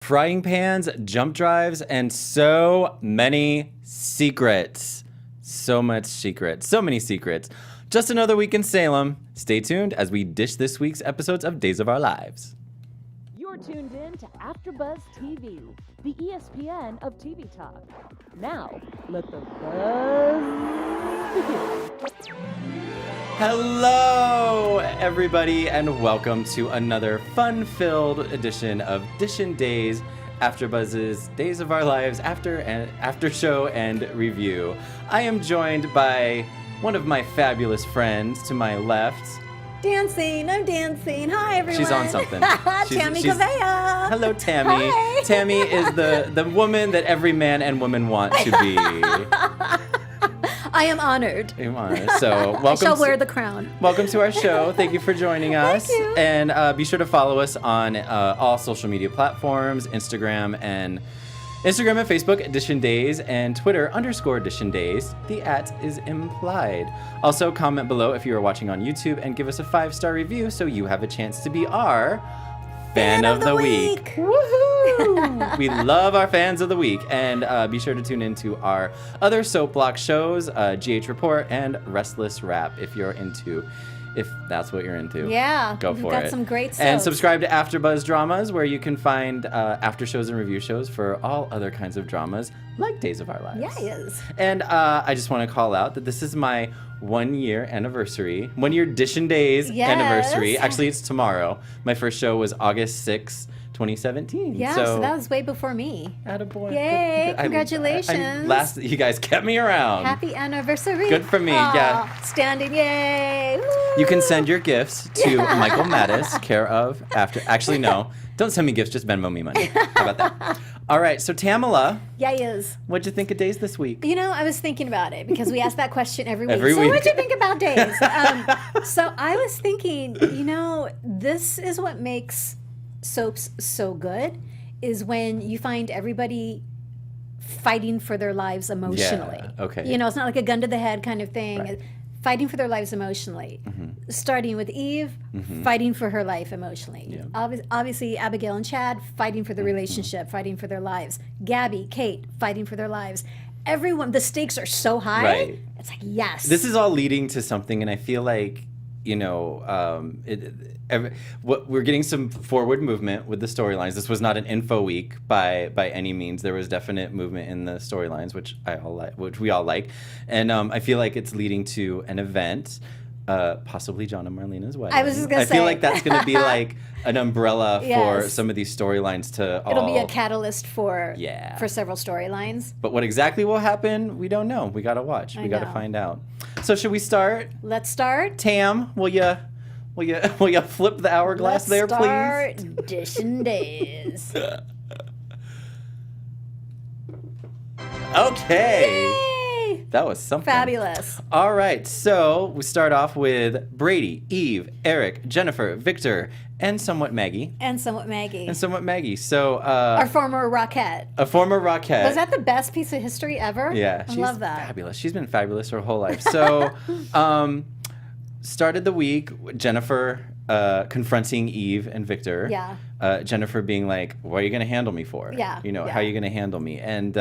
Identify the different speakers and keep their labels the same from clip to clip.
Speaker 1: frying pans, jump drives, and so many secrets. So much secrets. So many secrets. Just another week in Salem. Stay tuned as we dish this week's episodes of Days of Our Lives.
Speaker 2: You're tuned in to AfterBuzz TV, the ESPN of TV talk. Now, let the buzz begin.
Speaker 1: Hello, everybody, and welcome to another fun-filled edition of DISHIN Days, AfterBuzz's Days of Our Lives after show and review. I am joined by one of my fabulous friends to my left.
Speaker 3: I'm dancing. Hi, everyone.
Speaker 1: She's on something.
Speaker 3: Tami Goveia.
Speaker 1: Hello, Tami.
Speaker 3: Hi.
Speaker 1: Tami is the woman that every man and woman want to be.
Speaker 3: I am honored.
Speaker 1: I'm honored. So welcome.
Speaker 3: I shall wear the crown.
Speaker 1: Welcome to our show. Thank you for joining us.
Speaker 3: Thank you.
Speaker 1: And be sure to follow us on all social media platforms, Instagram and Facebook, DISHIN Days, and Twitter _DISHIN Days. The @ is implied. Also, comment below if you are watching on YouTube and give us a 5-star review so you have a chance to be our Fan of the Week. Woohoo! We love our Fans of the Week. And be sure to tune into our other Soap Block shows, GH Report and Restless Rap, if that's what you're into.
Speaker 3: Yeah.
Speaker 1: Go for it.
Speaker 3: We've got some great soaps.
Speaker 1: And subscribe to AfterBuzz Dramas, where you can find after shows and review shows for all other kinds of dramas, like Days of Our Lives.
Speaker 3: Yes.
Speaker 1: And I just want to call out that this is my 1-year anniversary, 1-year DISHIN Days anniversary. Actually, it's tomorrow. My first show was August 6th. 2017.
Speaker 3: Yeah, so that was way before me.
Speaker 1: Attaboy.
Speaker 3: Yay, congratulations.
Speaker 1: You guys kept me around.
Speaker 3: Happy anniversary.
Speaker 1: Good for me, yeah.
Speaker 3: Standing, yay. Woo.
Speaker 1: You can send your gifts to Michael Mattis, care of After. Actually, no. Don't send me gifts, just Venmo me money. How about that? All right, so Tamala.
Speaker 3: Yes.
Speaker 1: What'd you think of Days this week?
Speaker 3: You know, I was thinking about it because we ask that question every week.
Speaker 1: Every
Speaker 3: so
Speaker 1: week.
Speaker 3: what'd you think about Days? So I was thinking, this is what makes soaps so good, is when you find everybody fighting for their lives emotionally.
Speaker 1: Yeah, okay.
Speaker 3: It's not like a gun to the head kind of thing.
Speaker 1: Right.
Speaker 3: Fighting for their lives emotionally.
Speaker 1: Mm-hmm.
Speaker 3: Starting with Eve, fighting for her life emotionally.
Speaker 1: Yeah.
Speaker 3: Obviously, Abigail and Chad, fighting for the relationship, fighting for their lives. Gabby, Kate, fighting for their lives. Everyone, the stakes are so high.
Speaker 1: Right.
Speaker 3: It's like, yes.
Speaker 1: This is all leading to something, and I feel like, we're getting some forward movement with the storylines. This was not an info week by any means. There was definite movement in the storylines, which we all like, and I feel like it's leading to an event, possibly John and Marlena's wedding.
Speaker 3: I was just gonna say.
Speaker 1: I feel like that's gonna be like an umbrella for
Speaker 3: Yes.
Speaker 1: some of these storylines to.
Speaker 3: It'll be a catalyst for
Speaker 1: Yeah.
Speaker 3: several storylines.
Speaker 1: But what exactly will happen, we don't know. We gotta watch. We gotta
Speaker 3: know.
Speaker 1: find out. So should we start?
Speaker 3: Let's start.
Speaker 1: Tam, will you flip the hourglass
Speaker 3: Let's
Speaker 1: please?
Speaker 3: start DISHIN Days.
Speaker 1: Okay.
Speaker 3: Yay!
Speaker 1: That was something.
Speaker 3: Fabulous.
Speaker 1: All right, so we start off with Brady, Eve, Eric, Jennifer, Victor, and somewhat Maggie. So
Speaker 3: Our former Rockette.
Speaker 1: a former Rockette.
Speaker 3: Was that the best piece of history ever?
Speaker 1: Yeah,
Speaker 3: I
Speaker 1: she's
Speaker 3: love that.
Speaker 1: fabulous. She's been fabulous her whole life. So, started the week with Jennifer confronting Eve and Victor.
Speaker 3: Yeah.
Speaker 1: Jennifer being like, "What are you going to handle me for?
Speaker 3: Yeah,
Speaker 1: How are you going to handle me?" And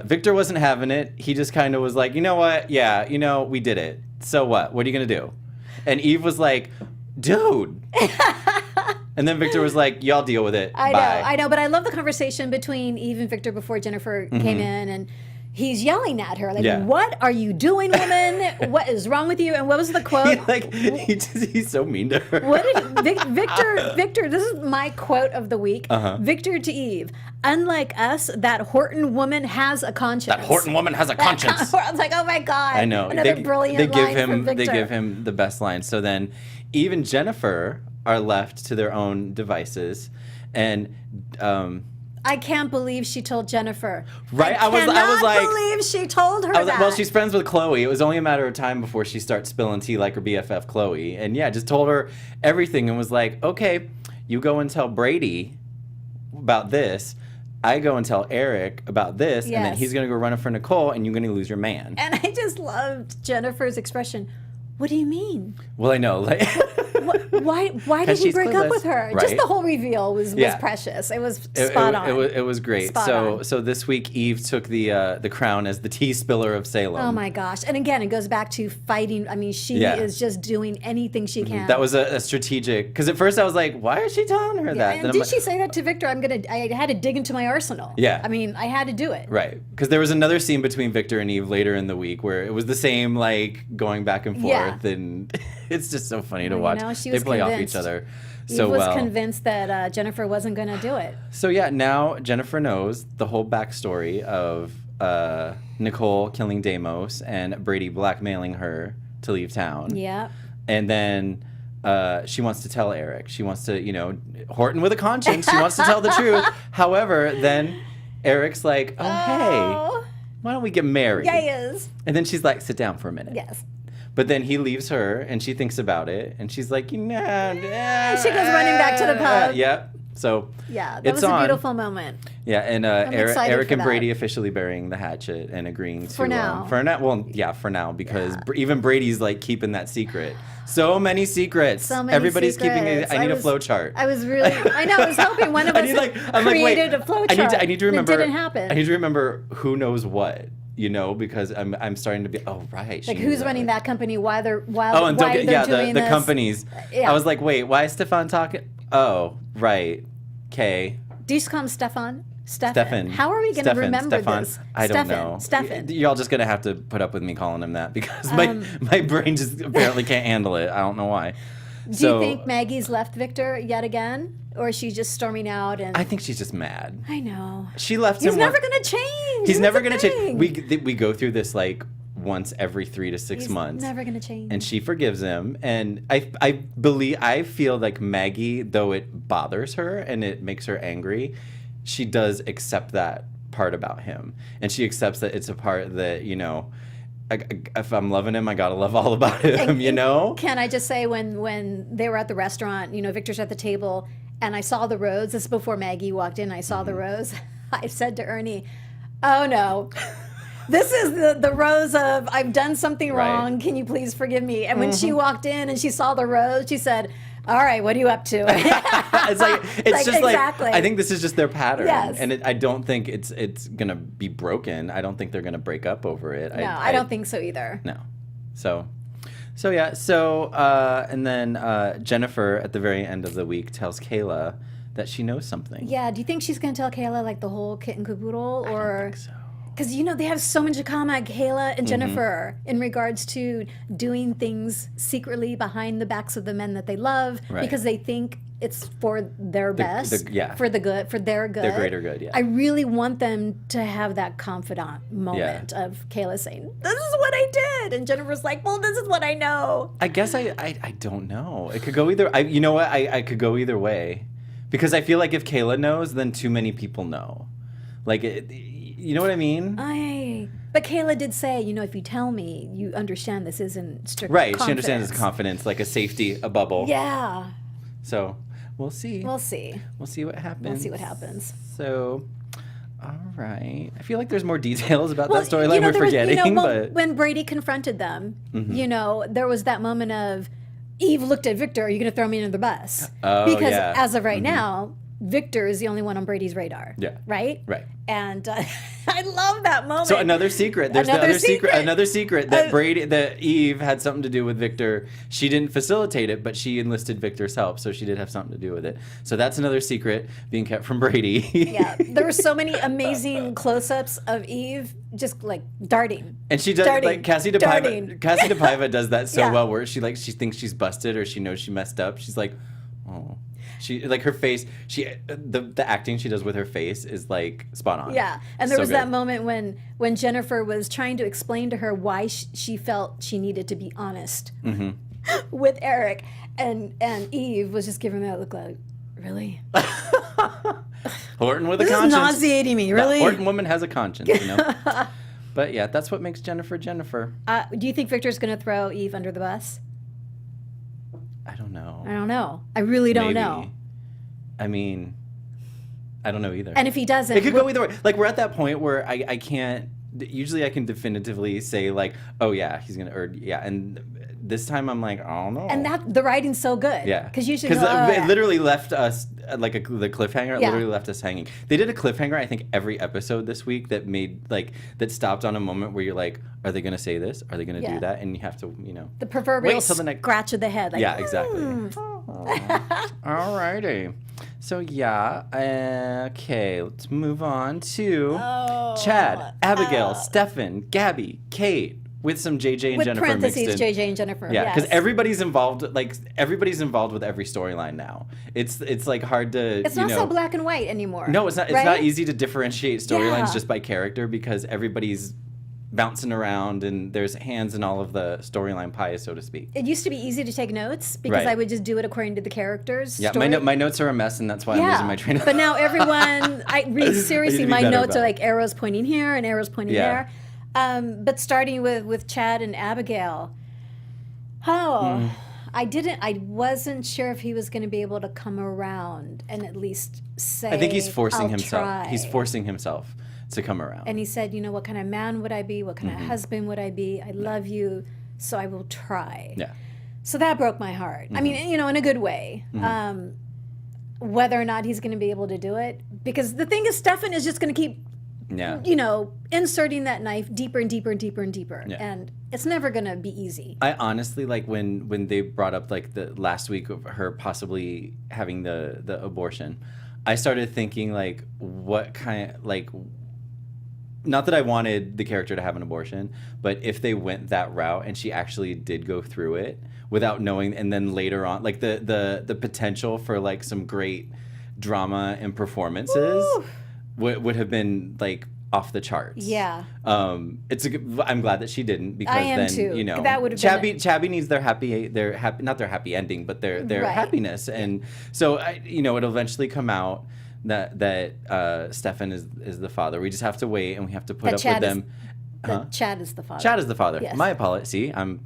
Speaker 1: Victor wasn't having it. He just kind of was like, "You know what? Yeah, we did it. So what? What are you going to do?" And Eve was like, "Dude." And then Victor was like, "Y'all deal with it. Bye."
Speaker 3: I know, but I love the conversation between Eve and Victor before Jennifer came in, and he's yelling at her, like,
Speaker 1: Yeah.
Speaker 3: "What are you doing, woman? What is wrong with you?" And what was the quote?
Speaker 1: He's so mean to her.
Speaker 3: What did Victor, this is my quote of the week. Victor to Eve, "Unlike us, that Horton woman has a conscience."
Speaker 1: That Horton woman has a conscience.
Speaker 3: I was like, oh my God.
Speaker 1: I know.
Speaker 3: Another brilliant line from Victor.
Speaker 1: They give him the best line. So then Eve and Jennifer are left to their own devices. And
Speaker 3: I can't believe she told Jennifer.
Speaker 1: Right?
Speaker 3: I
Speaker 1: was
Speaker 3: cannot
Speaker 1: like,
Speaker 3: believe she told her
Speaker 1: I was
Speaker 3: that.
Speaker 1: like, well, she's friends with Chloe. It was only a matter of time before she starts spilling tea like her BFF Chloe. And yeah, just told her everything and was like, okay, you go and tell Brady about this. I go and tell Eric about this, and then
Speaker 3: Yes.
Speaker 1: he's going to go run it for Nicole, and you're going to lose your man.
Speaker 3: And I just loved Jennifer's expression. What do you mean?
Speaker 1: Well, I know. Like,
Speaker 3: why did
Speaker 1: 'Cause
Speaker 3: he
Speaker 1: she's
Speaker 3: break up
Speaker 1: clueless.
Speaker 3: with her?
Speaker 1: Right.
Speaker 3: Just the whole reveal was
Speaker 1: Yeah.
Speaker 3: precious. It was spot on.
Speaker 1: It was great.
Speaker 3: Spot
Speaker 1: so
Speaker 3: on.
Speaker 1: so this week Eve took the crown as the tea spiller of Salem.
Speaker 3: Oh my gosh. And again, it goes back to fighting. I mean, she
Speaker 1: Yeah.
Speaker 3: is just doing anything she can.
Speaker 1: That was a strategic, because at first I was like, why is she telling her that?
Speaker 3: And
Speaker 1: Then I'm
Speaker 3: did
Speaker 1: like,
Speaker 3: she say that to Victor? I had to dig into my arsenal.
Speaker 1: Yeah.
Speaker 3: I mean, I had to do it.
Speaker 1: Right, because there was another scene between Victor and Eve later in the week where it was the same, like, going back and forth,
Speaker 3: Yeah.
Speaker 1: and it's just so funny to
Speaker 3: Well,
Speaker 1: watch.
Speaker 3: you know, she
Speaker 1: They
Speaker 3: was
Speaker 1: play off
Speaker 3: convinced.
Speaker 1: each other
Speaker 3: Eve
Speaker 1: so
Speaker 3: was
Speaker 1: well.
Speaker 3: convinced that Jennifer wasn't going to do it.
Speaker 1: So yeah, now Jennifer knows the whole backstory of Nicole killing Deimos and Brady blackmailing her to leave town.
Speaker 3: Yeah.
Speaker 1: And then she wants to tell Eric. She wants to, Horton with a conscience. She wants to tell the truth. However, then Eric's like, oh, hey, why don't we get married?
Speaker 3: Yes.
Speaker 1: And then she's like, sit down for a minute.
Speaker 3: Yes.
Speaker 1: But then he leaves her, and she thinks about it, and she's like,
Speaker 3: She goes running back to the pub.
Speaker 1: Yep. So
Speaker 3: Yeah, that
Speaker 1: it's
Speaker 3: was a
Speaker 1: on.
Speaker 3: beautiful moment.
Speaker 1: Yeah, and
Speaker 3: excited
Speaker 1: Eric
Speaker 3: for
Speaker 1: and
Speaker 3: that.
Speaker 1: Brady officially burying the hatchet and agreeing to
Speaker 3: For now.
Speaker 1: For now, well, yeah, for now, because
Speaker 3: Yeah.
Speaker 1: even Brady's like keeping that secret. So many secrets.
Speaker 3: So many
Speaker 1: Everybody's keeping it.
Speaker 3: secrets.
Speaker 1: I need
Speaker 3: I
Speaker 1: a
Speaker 3: was-
Speaker 1: flow chart.
Speaker 3: I was hoping one of
Speaker 1: I
Speaker 3: us
Speaker 1: need, I'm like, wait,
Speaker 3: created a flow chart.
Speaker 1: I need to remember.
Speaker 3: And it didn't happen.
Speaker 1: I need to remember who knows what. Because I'm starting to be. Oh right.
Speaker 3: Like
Speaker 1: she
Speaker 3: who's
Speaker 1: knew
Speaker 3: running that company? Why they're
Speaker 1: Oh, and
Speaker 3: why
Speaker 1: don't
Speaker 3: they're
Speaker 1: get,
Speaker 3: doing
Speaker 1: the
Speaker 3: this.
Speaker 1: companies.
Speaker 3: Yeah.
Speaker 1: I was like, wait, why is Stefan talking? Oh, right. Okay.
Speaker 3: Do you just call him Stefan?
Speaker 1: Stefan.
Speaker 3: How are we going to remember
Speaker 1: Stefan.
Speaker 3: this?
Speaker 1: I don't know.
Speaker 3: Stefan.
Speaker 1: Y'all just gonna have to put up with me calling him that because my brain just apparently can't handle it. I don't know why.
Speaker 3: Do you think Maggie's left Victor yet again? Or is she just storming out? And
Speaker 1: I think she's just mad.
Speaker 3: I know.
Speaker 1: She left
Speaker 3: He's
Speaker 1: him.
Speaker 3: never going to change.
Speaker 1: He's
Speaker 3: That's
Speaker 1: never
Speaker 3: the
Speaker 1: gonna
Speaker 3: thing.
Speaker 1: change. We go through this like once every 3 to 6
Speaker 3: He's
Speaker 1: months.
Speaker 3: never going to change.
Speaker 1: And she forgives him, and I feel like Maggie, though it bothers her and it makes her angry, she does accept that part about him, and she accepts that it's a part that if I'm loving him, I gotta love all about him.
Speaker 3: Can I just say when they were at the restaurant, Victor's at the table, and I saw the rose. This is before Maggie walked in. I saw the rose. I said to Ernie, "Oh no." This is the rose of I've done something wrong.
Speaker 1: Right.
Speaker 3: Can you please forgive me? And when she walked in and she saw the rose, she said, "All right, what are you up to?"
Speaker 1: it's just
Speaker 3: exactly.
Speaker 1: like I think this is just their pattern,
Speaker 3: Yes.
Speaker 1: and I don't think it's gonna be broken. I don't think they're gonna break up over it.
Speaker 3: No, I don't think so either.
Speaker 1: No. So yeah. So and then Jennifer at the very end of the week tells Kayla that she knows something.
Speaker 3: Yeah, do you think she's going to tell Kayla like the whole kit and caboodle?
Speaker 1: I
Speaker 3: Or
Speaker 1: don't think so.
Speaker 3: because they have so much in common, Kayla and Jennifer, in regards to doing things secretly behind the backs of the men that they love,
Speaker 1: Right.
Speaker 3: because they think it's for their best,
Speaker 1: yeah.
Speaker 3: for their good.
Speaker 1: Their greater good, yeah.
Speaker 3: I really want them to have that confidant moment of Kayla saying, "This is what I did," and Jennifer's like, "Well, this is what I know."
Speaker 1: I guess I don't know. It could go either. You know what? I could go either way, because I feel like if Kayla knows, then too many people know. Like, you know what I mean?
Speaker 3: But Kayla did say, if you tell me, you understand this isn't strict
Speaker 1: Right.
Speaker 3: confidence.
Speaker 1: She understands it's confidence, like a safety, a bubble.
Speaker 3: Yeah.
Speaker 1: So we'll see.
Speaker 3: We'll see.
Speaker 1: We'll see what happens.
Speaker 3: We'll see what happens.
Speaker 1: So, all right. I feel like there's more details about that storyline we're
Speaker 3: there was-
Speaker 1: forgetting, but
Speaker 3: when Brady confronted them, there was that moment of Eve looked at Victor, "Are you going to throw me under the bus?"
Speaker 1: Oh,
Speaker 3: because
Speaker 1: yeah.
Speaker 3: as of right now, Victor is the only one on Brady's radar.
Speaker 1: Yeah.
Speaker 3: Right?
Speaker 1: Right.
Speaker 3: And I love that moment.
Speaker 1: So another secret. There's
Speaker 3: Another
Speaker 1: the other secret.
Speaker 3: secret.
Speaker 1: Another secret that Eve had something to do with Victor. She didn't facilitate it, but she enlisted Victor's help, so she did have something to do with it. So that's another secret being kept from Brady.
Speaker 3: Yeah. There were so many amazing close-ups of Eve just like darting.
Speaker 1: And she does
Speaker 3: Darting.
Speaker 1: like Cassie
Speaker 3: Darting.
Speaker 1: DePaiva does that so
Speaker 3: Yeah.
Speaker 1: well, where she thinks she's busted or she knows she messed up. She's like, oh. She like her face. The acting she does with her face is like spot on.
Speaker 3: Yeah, and there
Speaker 1: So
Speaker 3: was that
Speaker 1: good.
Speaker 3: moment when Jennifer was trying to explain to her why she felt she needed to be honest with Eric, and Eve was just giving that look like, really?
Speaker 1: Horton with a
Speaker 3: This is
Speaker 1: conscience.
Speaker 3: nauseating me,
Speaker 1: The
Speaker 3: really?
Speaker 1: Horton woman has a conscience, But yeah, that's what makes Jennifer Jennifer.
Speaker 3: Do you think Victor's going to throw Eve under the bus?
Speaker 1: I don't know.
Speaker 3: I don't know. I really don't know.
Speaker 1: Maybe. I mean, I don't know either.
Speaker 3: And if he doesn't,
Speaker 1: It could go either way. Like, we're at that point where I can't. Usually, I can definitively say like, oh yeah, he's gonna, or yeah, and this time I'm like, I don't know.
Speaker 3: And the writing's so good.
Speaker 1: Yeah.
Speaker 3: Because usually
Speaker 1: it literally left us, the cliffhanger, it
Speaker 3: Yeah.
Speaker 1: literally left us hanging. They did a cliffhanger, I think, every episode this week that made, that stopped on a moment where you're like, are they going to say this? Are they going to do that? And you have to,
Speaker 3: the proverbial
Speaker 1: wait till the next...
Speaker 3: scratch of the head. Like,
Speaker 1: yeah, exactly. All righty. So, yeah. Okay, let's move on to Chad, Abigail, Stefan, Gabby, Kate, with some JJ and
Speaker 3: with
Speaker 1: Jennifer mixed in.
Speaker 3: parentheses, JJ and Jennifer.
Speaker 1: Yeah, because
Speaker 3: yes.
Speaker 1: everybody's involved. Like everybody's involved with every storyline now. It's like hard to.
Speaker 3: It's not so black and white anymore.
Speaker 1: No, it's not. It's
Speaker 3: right?
Speaker 1: not easy to differentiate storylines
Speaker 3: Yeah.
Speaker 1: just by character because everybody's bouncing around and there's hands in all of the storyline pie, so to speak.
Speaker 3: It used to be easy to take notes because
Speaker 1: Right.
Speaker 3: I would just do it according to the characters.
Speaker 1: Yeah,
Speaker 3: story.
Speaker 1: my notes are a mess, and that's why I'm losing my train of
Speaker 3: But now everyone, I read seriously,
Speaker 1: be
Speaker 3: my
Speaker 1: better
Speaker 3: notes are
Speaker 1: about
Speaker 3: like arrows pointing here and arrows pointing
Speaker 1: Yeah.
Speaker 3: there. But starting with Chad and Abigail, I wasn't sure if he was going to be able to come around and at least say,
Speaker 1: I think he's forcing
Speaker 3: I'll
Speaker 1: himself.
Speaker 3: try.
Speaker 1: He's forcing himself to come around.
Speaker 3: And he said, what kind of man would I be? What kind
Speaker 1: Mm-hmm.
Speaker 3: of husband would I be? I love you, so I will try.
Speaker 1: Yeah.
Speaker 3: So that broke my heart. I mean, in a good way. Whether or not he's going to be able to do it. Because the thing is, Stefan is just going to keep,
Speaker 1: Yeah.
Speaker 3: inserting that knife deeper and deeper and deeper and deeper.
Speaker 1: Yeah.
Speaker 3: And it's never going to be easy.
Speaker 1: I honestly like when they brought up like the last week of her possibly having the abortion. I started thinking like what kind not that I wanted the character to have an abortion, but if they went that route and she actually did go through it without knowing, and then later on, like the potential for like some great drama and performances would have been like off the charts.
Speaker 3: Yeah.
Speaker 1: I'm glad that she didn't because
Speaker 3: I am
Speaker 1: then
Speaker 3: too.
Speaker 1: that
Speaker 3: That would have been
Speaker 1: Chabby needs their happy not their happy ending, but their
Speaker 3: Right.
Speaker 1: happiness, and so it'll eventually come out that Stefan is the father. We just have to wait and we have to put
Speaker 3: That
Speaker 1: up
Speaker 3: Chad
Speaker 1: with
Speaker 3: is-
Speaker 1: them.
Speaker 3: That Chad is the father.
Speaker 1: Chad is the father.
Speaker 3: Yes.
Speaker 1: My apology. See, I'm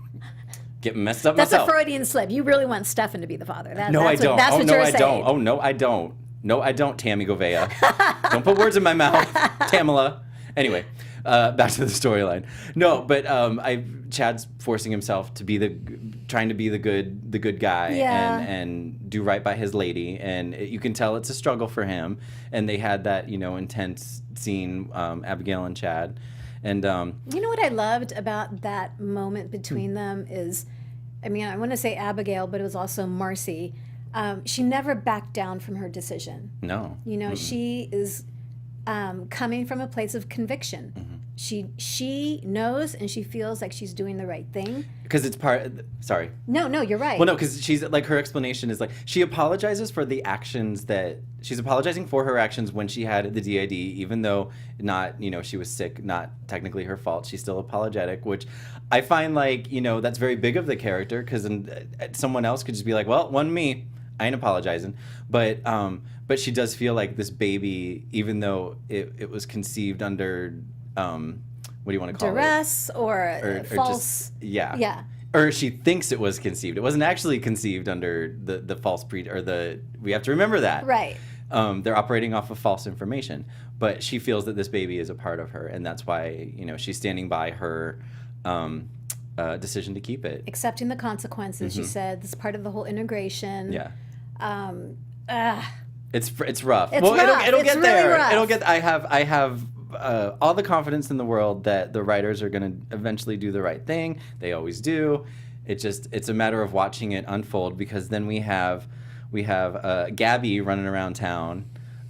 Speaker 1: getting messed up
Speaker 3: That's
Speaker 1: myself.
Speaker 3: a Freudian slip. You really want Stefan to be the father.
Speaker 1: No, I don't.
Speaker 3: That's
Speaker 1: Oh,
Speaker 3: what
Speaker 1: no,
Speaker 3: you're
Speaker 1: I
Speaker 3: saying.
Speaker 1: don't. Oh, no, I don't. No, I don't, Tami Goveia. Don't put words in my mouth, Tamala. Anyway, back to the storyline. No, but Chad's forcing himself to be trying to be the good guy
Speaker 3: Yeah.
Speaker 1: and do right by his lady, and you can tell it's a struggle for him. And they had that intense scene, Abigail and Chad, and
Speaker 3: You know what I loved about that moment between them is, I want to say Abigail, but it was also Marcy. She never backed down from her decision.
Speaker 1: no,
Speaker 3: She is coming from a place of conviction.
Speaker 1: Mm-hmm.
Speaker 3: She knows and she feels like she's doing the right thing.
Speaker 1: because it's sorry.
Speaker 3: No, you're right.
Speaker 1: Well, no, because she's like, her explanation is like, she apologizes for the actions she's apologizing for her actions when she had the DID, even though she was sick, not technically her fault. She's still apologetic, which I find like, that's very big of the character, because someone else could just be like, well, one me, I ain't apologizing. But she does feel like this baby, even though it was conceived under, what do you want to call
Speaker 3: Duress
Speaker 1: it?
Speaker 3: or
Speaker 1: Just,
Speaker 3: false.
Speaker 1: yeah.
Speaker 3: Yeah.
Speaker 1: Or she thinks it was conceived. It wasn't actually conceived under the false we have to remember that.
Speaker 3: Right.
Speaker 1: They're operating off of false information. But she feels that this baby is a part of her, and that's why, she's standing by her decision to keep it.
Speaker 3: Accepting the consequences, she said. This is part of the whole integration.
Speaker 1: Yeah.
Speaker 3: It's
Speaker 1: It's rough.
Speaker 3: It's
Speaker 1: well,
Speaker 3: rough.
Speaker 1: it'll
Speaker 3: It's
Speaker 1: get
Speaker 3: really
Speaker 1: there.
Speaker 3: rough.
Speaker 1: It'll get. I have all the confidence in the world that the writers are going to eventually do the right thing. They always do. It's a matter of watching it unfold, because then we have Gabby running around town.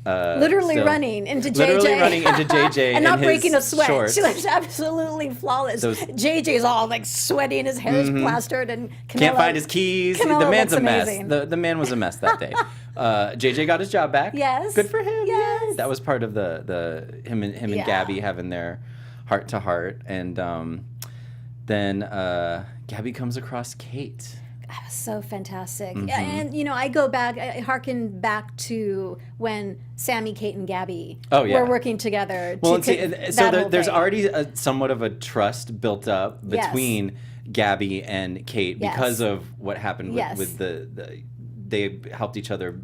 Speaker 3: literally
Speaker 1: still-
Speaker 3: running into JJ.
Speaker 1: Literally running into JJ
Speaker 3: and not
Speaker 1: in his
Speaker 3: breaking a sweat.
Speaker 1: shorts.
Speaker 3: She looks absolutely flawless. JJ's all like sweaty and his hair is plastered, and Camilla,
Speaker 1: Can't find his keys.
Speaker 3: Camilla
Speaker 1: The man's
Speaker 3: looks
Speaker 1: a mess.
Speaker 3: amazing.
Speaker 1: The man was a mess that day. JJ got his job back.
Speaker 3: Yes.
Speaker 1: Good for him.
Speaker 3: Yes.
Speaker 1: Yay. That was part of the him and
Speaker 3: Yeah.
Speaker 1: Gabby having their heart to heart, and then Gabby comes across Kate.
Speaker 3: So fantastic.
Speaker 1: Mm-hmm.
Speaker 3: And, I go back, I harken back to when Sammy, Kate, and Gabby
Speaker 1: Oh, yeah.
Speaker 3: were working together.
Speaker 1: Well,
Speaker 3: to
Speaker 1: and see,
Speaker 3: that
Speaker 1: so
Speaker 3: whole
Speaker 1: there's
Speaker 3: thing.
Speaker 1: already somewhat of a trust built up
Speaker 3: Yes.
Speaker 1: between Gabby and Kate
Speaker 3: Yes.
Speaker 1: because of what happened
Speaker 3: Yes.
Speaker 1: with they helped each other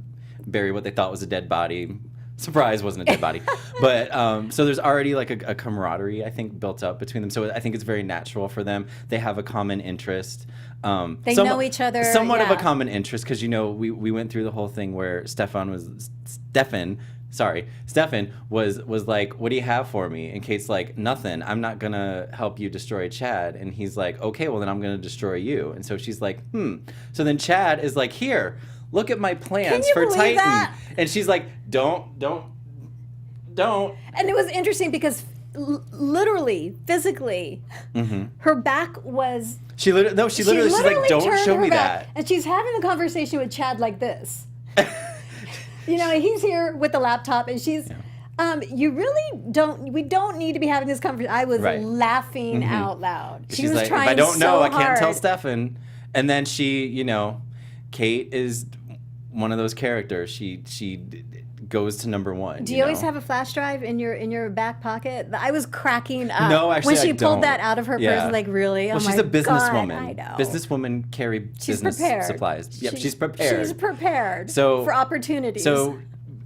Speaker 1: bury what they thought was a dead body Surprise, wasn't a dead body. But so there's already like a camaraderie, I think, built up between them. So I think it's very natural for them. They have a common interest.
Speaker 3: They know each other.
Speaker 1: Somewhat of a common interest because, we went through the whole thing where Stefan was like, what do you have for me? And Kate's like, nothing. I'm not going to help you destroy Chad. And he's like, okay, well, then I'm going to destroy you. And so she's like, So then Chad is like, here, look at my plans for Titan. That? And she's like, don't.
Speaker 3: And it was interesting because literally, physically, her back was...
Speaker 1: She literally, she's like, don't show me that.
Speaker 3: And she's having a conversation with Chad like this. He's here with the laptop and she's... we don't need to be having this conversation. I was laughing out loud. She was like, trying
Speaker 1: if I don't know,
Speaker 3: hard.
Speaker 1: I can't tell Stefan. And then she, Kate is one of those characters. She goes to number one.
Speaker 3: Do you always have a flash drive in your back pocket? I was cracking up.
Speaker 1: No, actually,
Speaker 3: when she
Speaker 1: I
Speaker 3: pulled
Speaker 1: don't.
Speaker 3: that out of her purse. Like, really?
Speaker 1: Well,
Speaker 3: oh
Speaker 1: she's
Speaker 3: my
Speaker 1: a businesswoman.
Speaker 3: God, I know.
Speaker 1: Businesswomen carry business
Speaker 3: prepared.
Speaker 1: supplies. Yep, she's prepared.
Speaker 3: She's prepared
Speaker 1: So
Speaker 3: for opportunities.
Speaker 1: So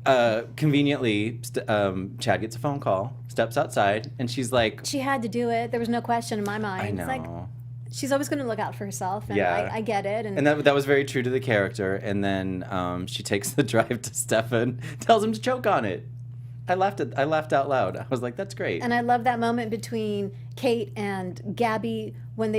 Speaker 1: conveniently, Chad gets a phone call, steps outside, and she's like,
Speaker 3: she had to do it. There was no question in my mind.
Speaker 1: I know.
Speaker 3: It's like, she's always going to look out for herself, and I get it.
Speaker 1: And that was very true to the character. And then she takes the drive to Stefan, tells him to choke on it. I laughed out loud. I was like, that's great.
Speaker 3: And I love that moment between Kate and Gabby when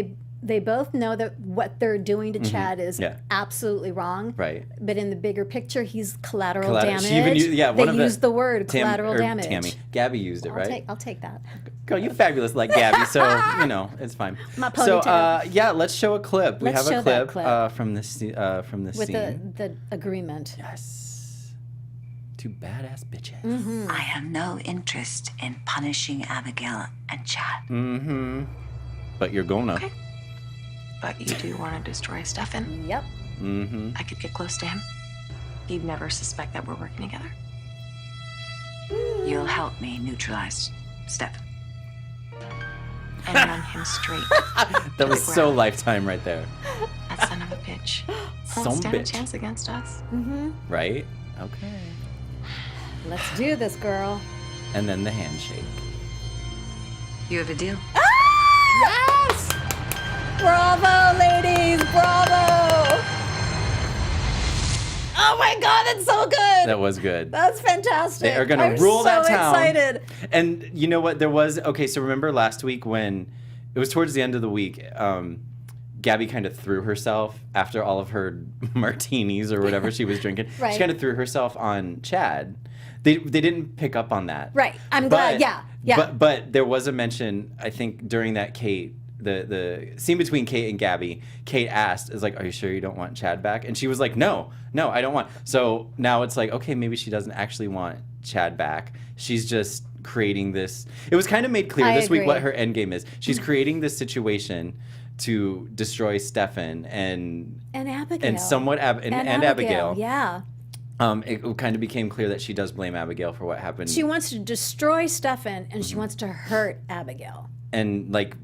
Speaker 3: they both know that what they're doing to Chad is absolutely wrong.
Speaker 1: Right.
Speaker 3: But in the bigger picture, he's collateral damage.
Speaker 1: She even used
Speaker 3: the word collateral damage.
Speaker 1: Tami. Gabby used it, right?
Speaker 3: I'll take that.
Speaker 1: Girl, you fabulous like Gabby, so it's fine.
Speaker 3: My ponytail.
Speaker 1: So let's show a clip. We have a clip, from this scene.
Speaker 3: With the agreement.
Speaker 1: Yes. Two badass bitches.
Speaker 3: Mm-hmm.
Speaker 4: I have no interest in punishing Abigail and Chad.
Speaker 1: Mm-hmm. But you're gonna.
Speaker 4: Okay. But you do want to destroy Stefan?
Speaker 3: Yep.
Speaker 1: Mm-hmm.
Speaker 4: I could get close to him. He'd never suspect that we're working together. You'll help me neutralize Stefan. And run him straight.
Speaker 1: That was so Lifetime right there.
Speaker 4: That son of a bitch.
Speaker 1: Some
Speaker 4: Won't stand a
Speaker 1: bitch.
Speaker 4: chance against us.
Speaker 3: Mm-hmm.
Speaker 1: Right? Okay.
Speaker 3: Let's do this, girl.
Speaker 1: And then the handshake.
Speaker 4: You have a deal?
Speaker 3: Yes! Bravo, ladies! Bravo! Oh my God, that's so good!
Speaker 1: That was good.
Speaker 3: That's fantastic.
Speaker 1: They are going to rule that town.
Speaker 3: I'm so excited.
Speaker 1: And you know what? So remember last week when it was towards the end of the week, Gabby kind of threw herself after all of her martinis or whatever she was drinking.
Speaker 3: Right.
Speaker 1: She kind of threw herself on Chad. They didn't pick up on that.
Speaker 3: Right. I'm glad. Yeah.
Speaker 1: But there was a mention, I think, during that the scene between Kate and Gabby. Kate asked, "Is like, are you sure you don't want Chad back?" And she was like, "No, I don't want." So now it's like, okay, maybe she doesn't actually want Chad back. She's just creating this. It was kind of made clear this week what her end game is. She's creating this situation to destroy Stefan and
Speaker 3: Abigail
Speaker 1: and somewhat Abigail.
Speaker 3: Yeah.
Speaker 1: It kind of became clear that she does blame Abigail for what happened.
Speaker 3: She wants to destroy Stefan, and she wants to hurt Abigail.
Speaker 1: And like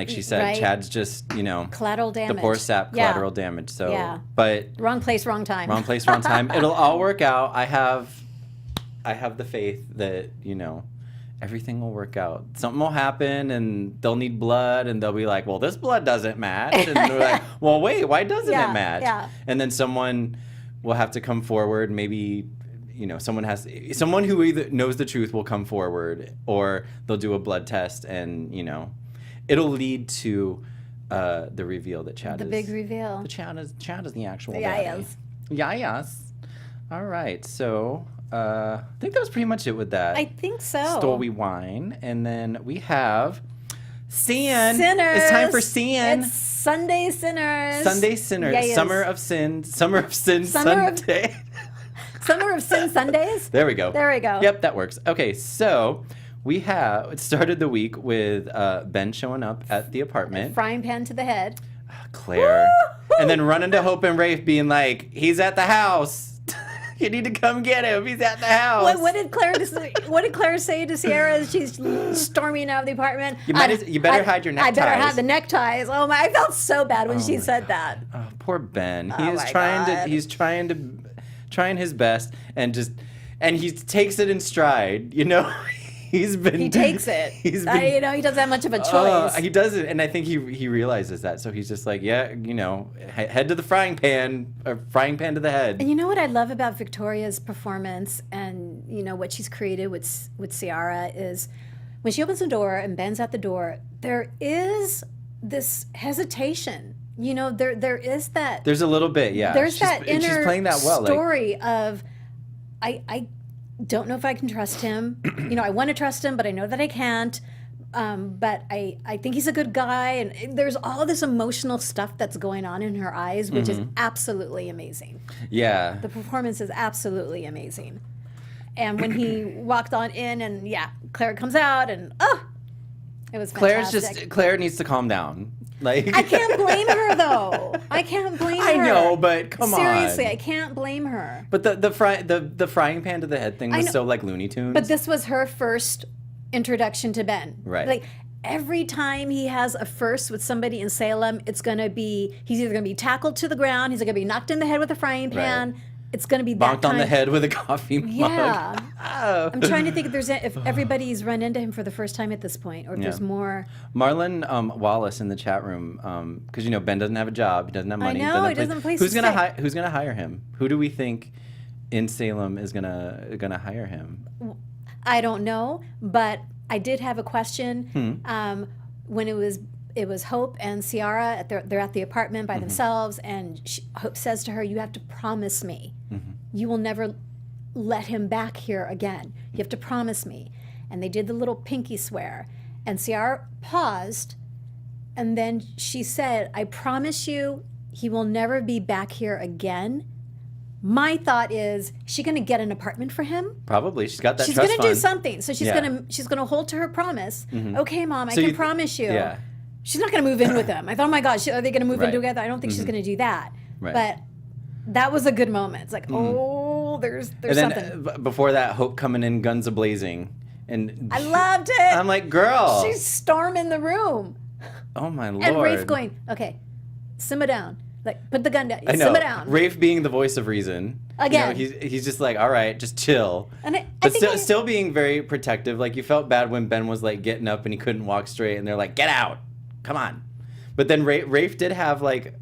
Speaker 1: she said,
Speaker 3: Right.
Speaker 1: Chad's just,
Speaker 3: collateral damage.
Speaker 1: the poor sap collateral damage. So, but
Speaker 3: wrong place, wrong time.
Speaker 1: wrong place, wrong time. It'll all work out. I have the faith that, everything will work out. Something will happen and they'll need blood and they'll be like, well, this blood doesn't match. And they're like, well, wait, why doesn't it match?
Speaker 3: Yeah.
Speaker 1: And then someone will have to come forward. Maybe, someone who either knows the truth will come forward or they'll do a blood test and, it'll lead to the reveal that Chad is.
Speaker 3: The big reveal.
Speaker 1: Chad is the actual
Speaker 3: Yes.
Speaker 1: daddy. Yes. All right. So I think that was pretty much it with that.
Speaker 3: I think so.
Speaker 1: Story wine. And then we have Sin.
Speaker 3: Sinners.
Speaker 1: It's time for Sin.
Speaker 3: It's Sunday Sinners.
Speaker 1: Sunday Sinners.
Speaker 3: Yes.
Speaker 1: Summer of Sin. Summer of Sin
Speaker 3: Summer of-
Speaker 1: Sunday.
Speaker 3: Summer of Sin Sundays?
Speaker 1: There we go.
Speaker 3: There we go.
Speaker 1: Yep, that works. Okay, so it started the week with Ben showing up at the apartment.
Speaker 3: Frying pan to the head.
Speaker 1: Claire. And then running to Hope and Rafe being like, he's at the house. You need to come get him. He's at the house.
Speaker 3: What did Claire say to Sierra as she's storming out of the apartment?
Speaker 1: You better hide your neckties.
Speaker 3: I better have the neckties. Oh my! I felt so bad when she said that.
Speaker 1: Oh, poor Ben.
Speaker 3: Oh
Speaker 1: He's
Speaker 3: my God.
Speaker 1: trying his best and just and he takes it in stride. You know,
Speaker 3: He takes it.
Speaker 1: He's been,
Speaker 3: he doesn't have much of a choice.
Speaker 1: he doesn't, and I think he realizes that. So he's just like, yeah, you know, head to the frying pan, or frying pan to the head.
Speaker 3: And you know what I love about Victoria's performance, and you know what she's created with Ciara, is when she opens the door and Ben's at the door, there is this hesitation. You know, there is that.
Speaker 1: There's a little bit, yeah.
Speaker 3: There's that inner
Speaker 1: she's playing that well,
Speaker 3: story of, I don't know if I can trust him. You know, I want to trust him, but I know that I can't. But I think he's a good guy, and there's all this emotional stuff that's going on in her eyes, which is absolutely amazing.
Speaker 1: Yeah.
Speaker 3: The performance is absolutely amazing. And when he walked on in, and Claire comes out, and it was fantastic.
Speaker 1: Claire needs to calm down. Like,
Speaker 3: I can't blame her though. I can't blame her.
Speaker 1: I know, but come on.
Speaker 3: Seriously, I can't blame her.
Speaker 1: But the frying pan to the head thing was so like Looney Tunes.
Speaker 3: But this was her first introduction to Ben.
Speaker 1: Right.
Speaker 3: Like every time he has a first with somebody in Salem, he's either gonna be tackled to the ground, he's gonna be knocked in the head with a frying pan. Right. It's gonna be
Speaker 1: bonked on the head with a coffee mug.
Speaker 3: Yeah.
Speaker 1: Oh.
Speaker 3: I'm trying to think if everybody's run into him for the first time at this point, or if there's more.
Speaker 1: Marlon Wallace in the chat room, because you know Ben doesn't have a job, he doesn't have money.
Speaker 3: I know, he doesn't have a place
Speaker 1: who's
Speaker 3: to
Speaker 1: gonna
Speaker 3: stay.
Speaker 1: Who's gonna hire him? Who do we think in Salem is gonna hire him?
Speaker 3: I don't know, but I did have a question when it was Hope and Ciara they're at the apartment by themselves, and Hope says to her, "You have to promise me you will never let him back here again. You have to promise me." And they did the little pinky swear, and Ciara paused, and then she said, "I promise you he will never be back here again." My thought is, she going to get an apartment for him?
Speaker 1: Probably. She's got that
Speaker 3: She's
Speaker 1: trust
Speaker 3: going to do
Speaker 1: fund.
Speaker 3: something. So she's gonna hold to her promise. Okay, Mom, I can promise you.
Speaker 1: Yeah.
Speaker 3: She's not going to move in with him. I thought, oh my gosh, are they going to move in together? I don't think she's going to do that.
Speaker 1: Right.
Speaker 3: But that was a good moment. It's like, there's
Speaker 1: and
Speaker 3: something.
Speaker 1: then before that, Hope coming in guns a blazing, and
Speaker 3: I loved it.
Speaker 1: I'm like, girl.
Speaker 3: She's storming the room.
Speaker 1: Oh my Lord.
Speaker 3: And Rafe going, okay, simmer down. Like, put the gun down.
Speaker 1: I know.
Speaker 3: Simmer down.
Speaker 1: Rafe being the voice of reason.
Speaker 3: Again.
Speaker 1: You know, he's just like, all right, just chill.
Speaker 3: And I
Speaker 1: But
Speaker 3: think
Speaker 1: still being very protective. Like, you felt bad when Ben was like getting up and he couldn't walk straight, and they're like, get out. Come on. But then Rafe did have like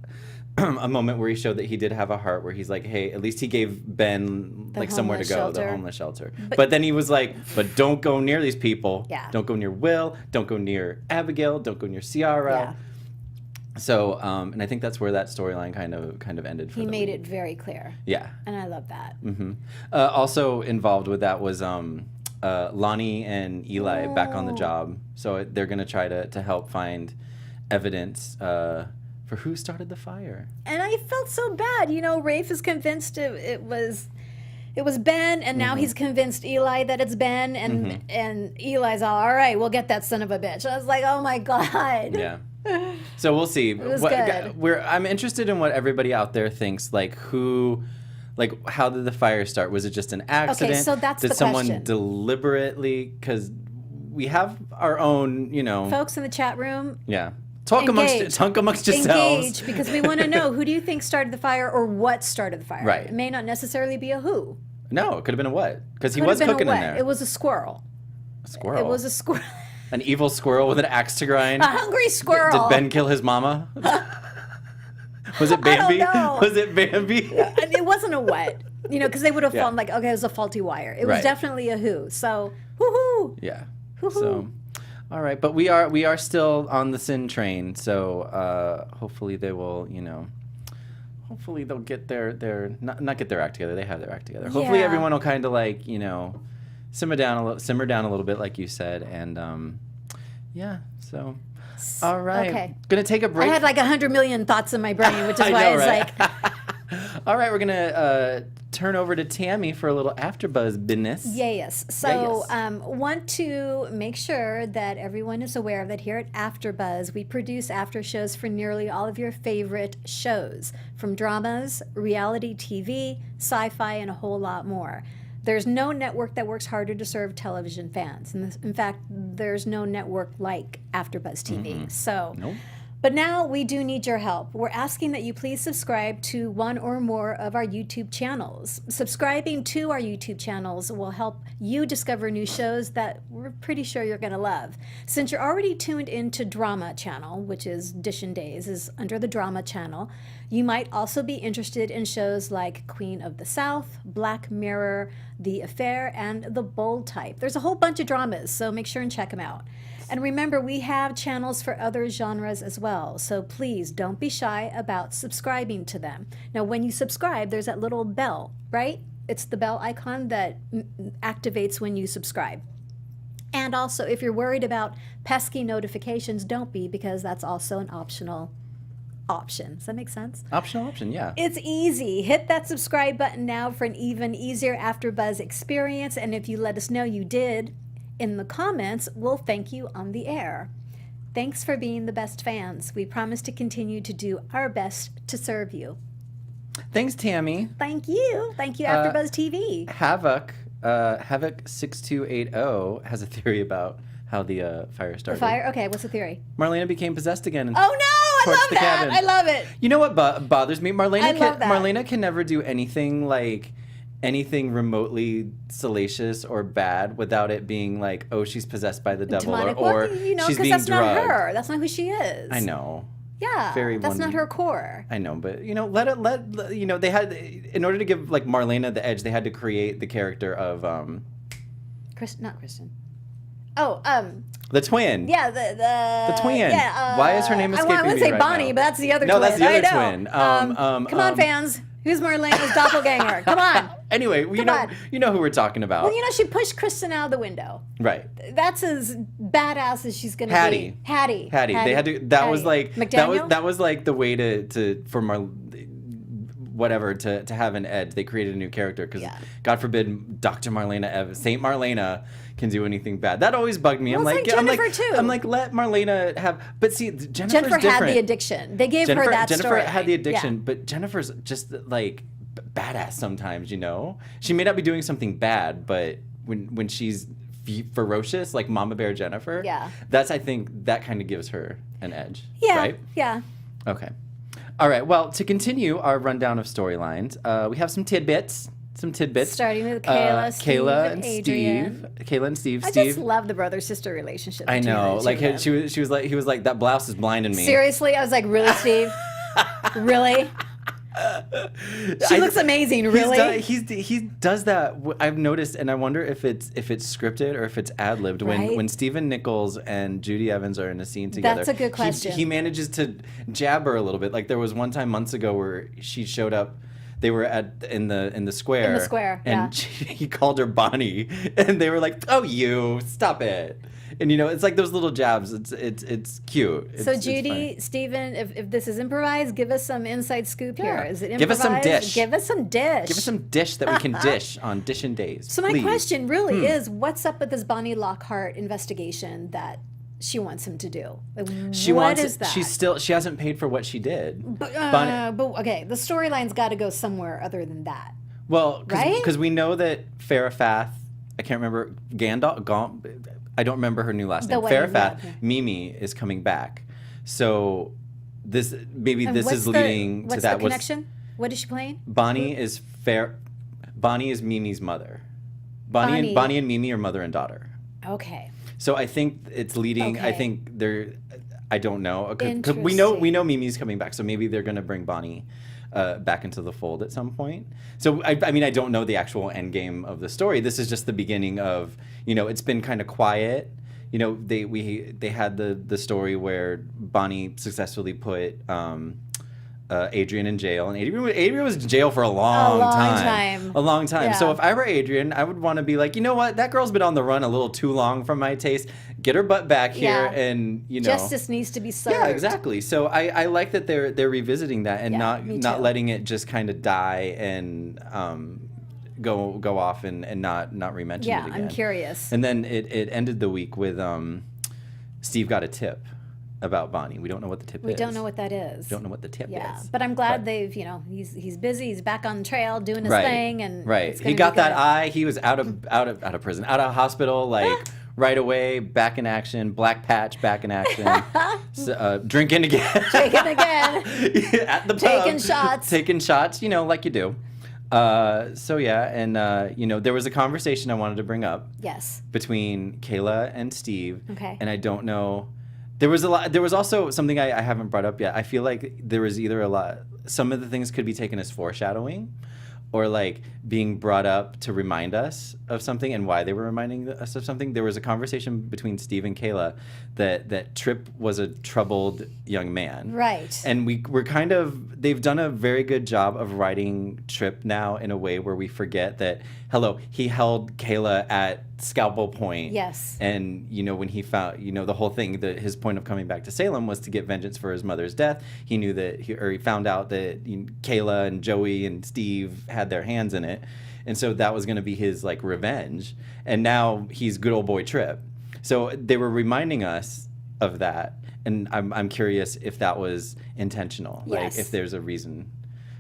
Speaker 1: a moment where he showed that he did have a heart, where he's like, hey, at least he gave Ben like somewhere to go, the homeless shelter. But then he was like, but don't go near these people.
Speaker 3: Yeah.
Speaker 1: Don't go near Will. Don't go near Abigail. Don't go near Ciara.
Speaker 3: Yeah.
Speaker 1: So, and I think that's where that storyline kind of ended. For
Speaker 3: he
Speaker 1: them.
Speaker 3: made it very clear.
Speaker 1: Yeah.
Speaker 3: And I love that.
Speaker 1: Also involved with that was Lonnie and Eli back on the job. So they're going to try to help find evidence for who started the fire.
Speaker 3: And I felt so bad. You know, Rafe is convinced it was Ben, and now he's convinced Eli that it's Ben, and Eli's all right, we'll get that son of a bitch. I was like, oh my God.
Speaker 1: Yeah. So we'll see.
Speaker 3: It was good.
Speaker 1: I'm interested in what everybody out there thinks. Like how did the fire start? Was it just an accident?
Speaker 3: Okay, so that's
Speaker 1: did
Speaker 3: the
Speaker 1: someone
Speaker 3: question.
Speaker 1: Deliberately? Because we have our own, you know.
Speaker 3: Folks in the chat room.
Speaker 1: Yeah. Talk amongst yourselves.
Speaker 3: Engage, because we want to know, who do you think started the fire, or what started the fire?
Speaker 1: Right.
Speaker 3: It may not necessarily be a who.
Speaker 1: No, it could have been a what? Because he
Speaker 3: Could
Speaker 1: was
Speaker 3: have been
Speaker 1: cooking
Speaker 3: a
Speaker 1: in
Speaker 3: what.
Speaker 1: there.
Speaker 3: It was a squirrel.
Speaker 1: A squirrel.
Speaker 3: It was a squirrel.
Speaker 1: An evil squirrel with an axe to grind.
Speaker 3: A hungry squirrel.
Speaker 1: Did Ben kill his mama? Was it Bambi?
Speaker 3: I don't know.
Speaker 1: Was it Bambi?
Speaker 3: And it wasn't a what. You know, because they would have fallen like, okay, it was a faulty wire. It was
Speaker 1: Right.
Speaker 3: definitely a who. So, woohoo.
Speaker 1: Yeah.
Speaker 3: Woohoo.
Speaker 1: So, all right, but we are still on the sin train. So hopefully they will, you know. Hopefully they'll get their not get their act together. They have their act together. Hopefully
Speaker 3: Yeah.
Speaker 1: everyone will kind of like, you know, simmer down a little bit, like you said, and yeah. So, all right,
Speaker 3: Okay.
Speaker 1: Gonna take a break.
Speaker 3: I had like 100 million thoughts in my brain, which is
Speaker 1: I
Speaker 3: why
Speaker 1: know,
Speaker 3: I was
Speaker 1: right?
Speaker 3: like,
Speaker 1: all right, we're gonna turn over to Tami for a little AfterBuzz business.
Speaker 3: yes. So,
Speaker 1: Yes.
Speaker 3: want to make sure that everyone is aware that here at AfterBuzz, we produce after shows for nearly all of your favorite shows, from dramas, reality TV, sci-fi, and a whole lot more. There's no network that works harder to serve television fans. In fact, there's no network like AfterBuzz TV. So,
Speaker 1: Nope.
Speaker 3: But now we do need your help. We're asking that you please subscribe to one or more of our YouTube channels. Subscribing to our YouTube channels will help you discover new shows that we're pretty sure you're going to love. Since you're already tuned into Drama channel, which is DISHIN Days, is under the Drama channel, you might also be interested in shows like Queen of the South, Black Mirror, The Affair, and The Bold Type. There's a whole bunch of dramas, so make sure and check them out. And remember, we have channels for other genres as well, so please don't be shy about subscribing to them. Now, when you subscribe, there's that little bell, right? It's the bell icon that activates when you subscribe. And also, if you're worried about pesky notifications, don't be, because that's also an optional option. Does that make sense?
Speaker 1: Optional option, yeah.
Speaker 3: It's easy. Hit that subscribe button now for an even easier AfterBuzz experience, and if you let us know you did, in the comments, we'll thank you on the air. Thanks for being the best fans. We promise to continue to do our best to serve you.
Speaker 1: Thanks, Tami.
Speaker 3: Thank you. Thank you, AfterBuzz TV.
Speaker 1: Havoc 6280 has a theory about how the fire started.
Speaker 3: The fire? Okay, what's the theory?
Speaker 1: Marlena became possessed again. And
Speaker 3: Oh no! I
Speaker 1: torched
Speaker 3: love
Speaker 1: the
Speaker 3: that!
Speaker 1: cabin.
Speaker 3: I love it!
Speaker 1: You know what bothers me?
Speaker 3: I love that.
Speaker 1: Marlena can never do anything like anything remotely salacious or bad without it being like, oh, she's possessed by the devil,
Speaker 3: Demonic.
Speaker 1: or
Speaker 3: Well, you know,
Speaker 1: she's
Speaker 3: 'cause
Speaker 1: being
Speaker 3: that's
Speaker 1: drugged.
Speaker 3: not her. That's not who she is.
Speaker 1: I know.
Speaker 3: Yeah, that's not her core.
Speaker 1: I know, but you know, let you know, they had, in order to give like Marlena the edge, they had to create the character of
Speaker 3: Not Kristen. Oh,
Speaker 1: the twin.
Speaker 3: yeah, the
Speaker 1: twin.
Speaker 3: Yeah,
Speaker 1: Why is her name escaping
Speaker 3: I want
Speaker 1: me
Speaker 3: to say
Speaker 1: right
Speaker 3: Bonnie,
Speaker 1: now?
Speaker 3: but that's the other
Speaker 1: No,
Speaker 3: twin.
Speaker 1: that's the other
Speaker 3: I know.
Speaker 1: twin.
Speaker 3: Come on, fans. Who's Marlena's doppelganger? Come on.
Speaker 1: Anyway,
Speaker 3: on.
Speaker 1: you know who we're talking about.
Speaker 3: Well, you know, she pushed Kristen out of the window.
Speaker 1: Right.
Speaker 3: That's as badass as she's gonna
Speaker 1: Hattie.
Speaker 3: be. Hattie.
Speaker 1: They had to. That was
Speaker 3: Hattie.
Speaker 1: like
Speaker 3: McDaniel?
Speaker 1: that was like the way to for whatever to have an edge. They created a new character because
Speaker 3: Yeah.
Speaker 1: God forbid Dr. Marlena Evans, Saint Marlena can do anything bad. That always bugged me.
Speaker 3: Well,
Speaker 1: I'm
Speaker 3: it's
Speaker 1: like,
Speaker 3: like Jennifer, too.
Speaker 1: I'm like, let Marlena have. But see, Jennifer's
Speaker 3: Jennifer
Speaker 1: different.
Speaker 3: had the addiction. They gave her that
Speaker 1: Jennifer
Speaker 3: story.
Speaker 1: had the addiction,
Speaker 3: Yeah.
Speaker 1: but Jennifer's just like badass sometimes. You know, she may not be doing something bad, but when she's ferocious, like Mama Bear Jennifer,
Speaker 3: Yeah.
Speaker 1: that's, I think, that kind of gives her an edge.
Speaker 3: Yeah.
Speaker 1: Right?
Speaker 3: Yeah.
Speaker 1: Okay. All right. Well, to continue our rundown of storylines, we have some tidbits.
Speaker 3: Starting with Kayla, Steve,
Speaker 1: Kayla
Speaker 3: and
Speaker 1: and
Speaker 3: Adrian.
Speaker 1: Steve. Kayla and Steve.
Speaker 3: I just love the brother-sister relationship.
Speaker 1: I
Speaker 3: between
Speaker 1: know.
Speaker 3: the two
Speaker 1: Like
Speaker 3: of them.
Speaker 1: she was like, he was like, that blouse is blinding me.
Speaker 3: Seriously, I was like, really, Steve? Really? She looks amazing. Really?
Speaker 1: He does that. I've noticed, and I wonder if it's scripted or if it's ad libbed.
Speaker 3: Right?
Speaker 1: When Stephen Nichols and Judy Evans are in a scene together,
Speaker 3: That's a good question.
Speaker 1: He manages to jab her a little bit. Like there was one time months ago where she showed up. They were in the square.
Speaker 3: In the square,
Speaker 1: and
Speaker 3: yeah.
Speaker 1: he called her Bonnie, and they were like, "Oh, you stop it." And you know, it's like those little jabs. It's cute.
Speaker 3: So
Speaker 1: It's
Speaker 3: Judy,
Speaker 1: funny.
Speaker 3: Stephen, if this is improvised, give us some inside scoop here. Is it improvised?
Speaker 1: Give us some dish.
Speaker 3: Give us some dish.
Speaker 1: Give us some dish that we can dish on DISHIN Days.
Speaker 3: So my
Speaker 1: please.
Speaker 3: question really is, what's up with this Bonnie Lockhart investigation that she wants him to do? Like, what is that?
Speaker 1: She hasn't paid for what she did.
Speaker 3: But okay, the storyline's got to go somewhere other than that.
Speaker 1: Well,
Speaker 3: Right?
Speaker 1: because we know that Farrah Fath, I can't remember I don't remember her new last
Speaker 3: The
Speaker 1: name.
Speaker 3: one-
Speaker 1: Farrah Fath,
Speaker 3: yeah.
Speaker 1: Mimi is coming back. So this
Speaker 3: And
Speaker 1: is
Speaker 3: what's
Speaker 1: leading
Speaker 3: what's
Speaker 1: to that.
Speaker 3: the connection? What is she playing?
Speaker 1: Bonnie is Mimi's mother.
Speaker 3: Bonnie.
Speaker 1: Bonnie and Mimi are mother and daughter.
Speaker 3: Okay.
Speaker 1: So I think it's leading. I
Speaker 3: Okay.
Speaker 1: think they're. I don't know. 'Cause we know Mimi's coming back, so maybe they're gonna bring Bonnie back into the fold at some point. So I mean, I don't know the actual end game of the story. This is just the beginning of. You know, it's been kind of quiet. You know, they had the story where Bonnie successfully put Adrian in jail, and Adrian was in jail for a long time. A long time.
Speaker 3: Yeah.
Speaker 1: So if I were Adrian, I would want to be like, you know what, that girl's been on the run a little too long for my taste. Get her butt back here,
Speaker 3: Yeah.
Speaker 1: and you know,
Speaker 3: Justice needs to be served.
Speaker 1: yeah, exactly. So I like that they're revisiting that and
Speaker 3: Yeah, me
Speaker 1: not
Speaker 3: too.
Speaker 1: letting it just kind of die and go off and not re-mention
Speaker 3: Yeah,
Speaker 1: it again.
Speaker 3: I'm curious.
Speaker 1: And then it ended the week with Steve got a tip about Bonnie. We don't know what the tip is.
Speaker 3: We don't know what that is.
Speaker 1: Don't know what the tip
Speaker 3: Yeah,
Speaker 1: is.
Speaker 3: but I'm glad they've, he's busy. He's back on the trail doing his
Speaker 1: Right.
Speaker 3: thing, and
Speaker 1: Right.
Speaker 3: it's
Speaker 1: He
Speaker 3: gonna
Speaker 1: got
Speaker 3: be
Speaker 1: that
Speaker 3: good.
Speaker 1: eye. He was out of prison, out of hospital, like right away, back in action. Black Patch, back in action. Drinking again.
Speaker 3: Drinking again.
Speaker 1: At the pub.
Speaker 3: Taking shots.
Speaker 1: Taking shots, like you do. So yeah, and there was a conversation I wanted to bring up.
Speaker 3: Yes.
Speaker 1: Between Kayla and Steve.
Speaker 3: Okay.
Speaker 1: And I don't know. There was also something I haven't brought up yet. I feel like there was either some of the things could be taken as foreshadowing, or like being brought up to remind us of something and why they were reminding us of something. There was a conversation between Steve and Kayla that Tripp was a troubled young man.
Speaker 3: Right.
Speaker 1: And they've done a very good job of writing Tripp now in a way where we forget that, he held Kayla at scalpel point.
Speaker 3: Yes.
Speaker 1: And, when he found, the whole thing, his point of coming back to Salem was to get vengeance for his mother's death. He knew that, he found out that Kayla and Joey and Steve had their hands in it. And so that was going to be his, revenge. And now he's good old boy Tripp. So they were reminding us of that. And I'm curious if that was intentional.
Speaker 3: Yes.
Speaker 1: If there's a reason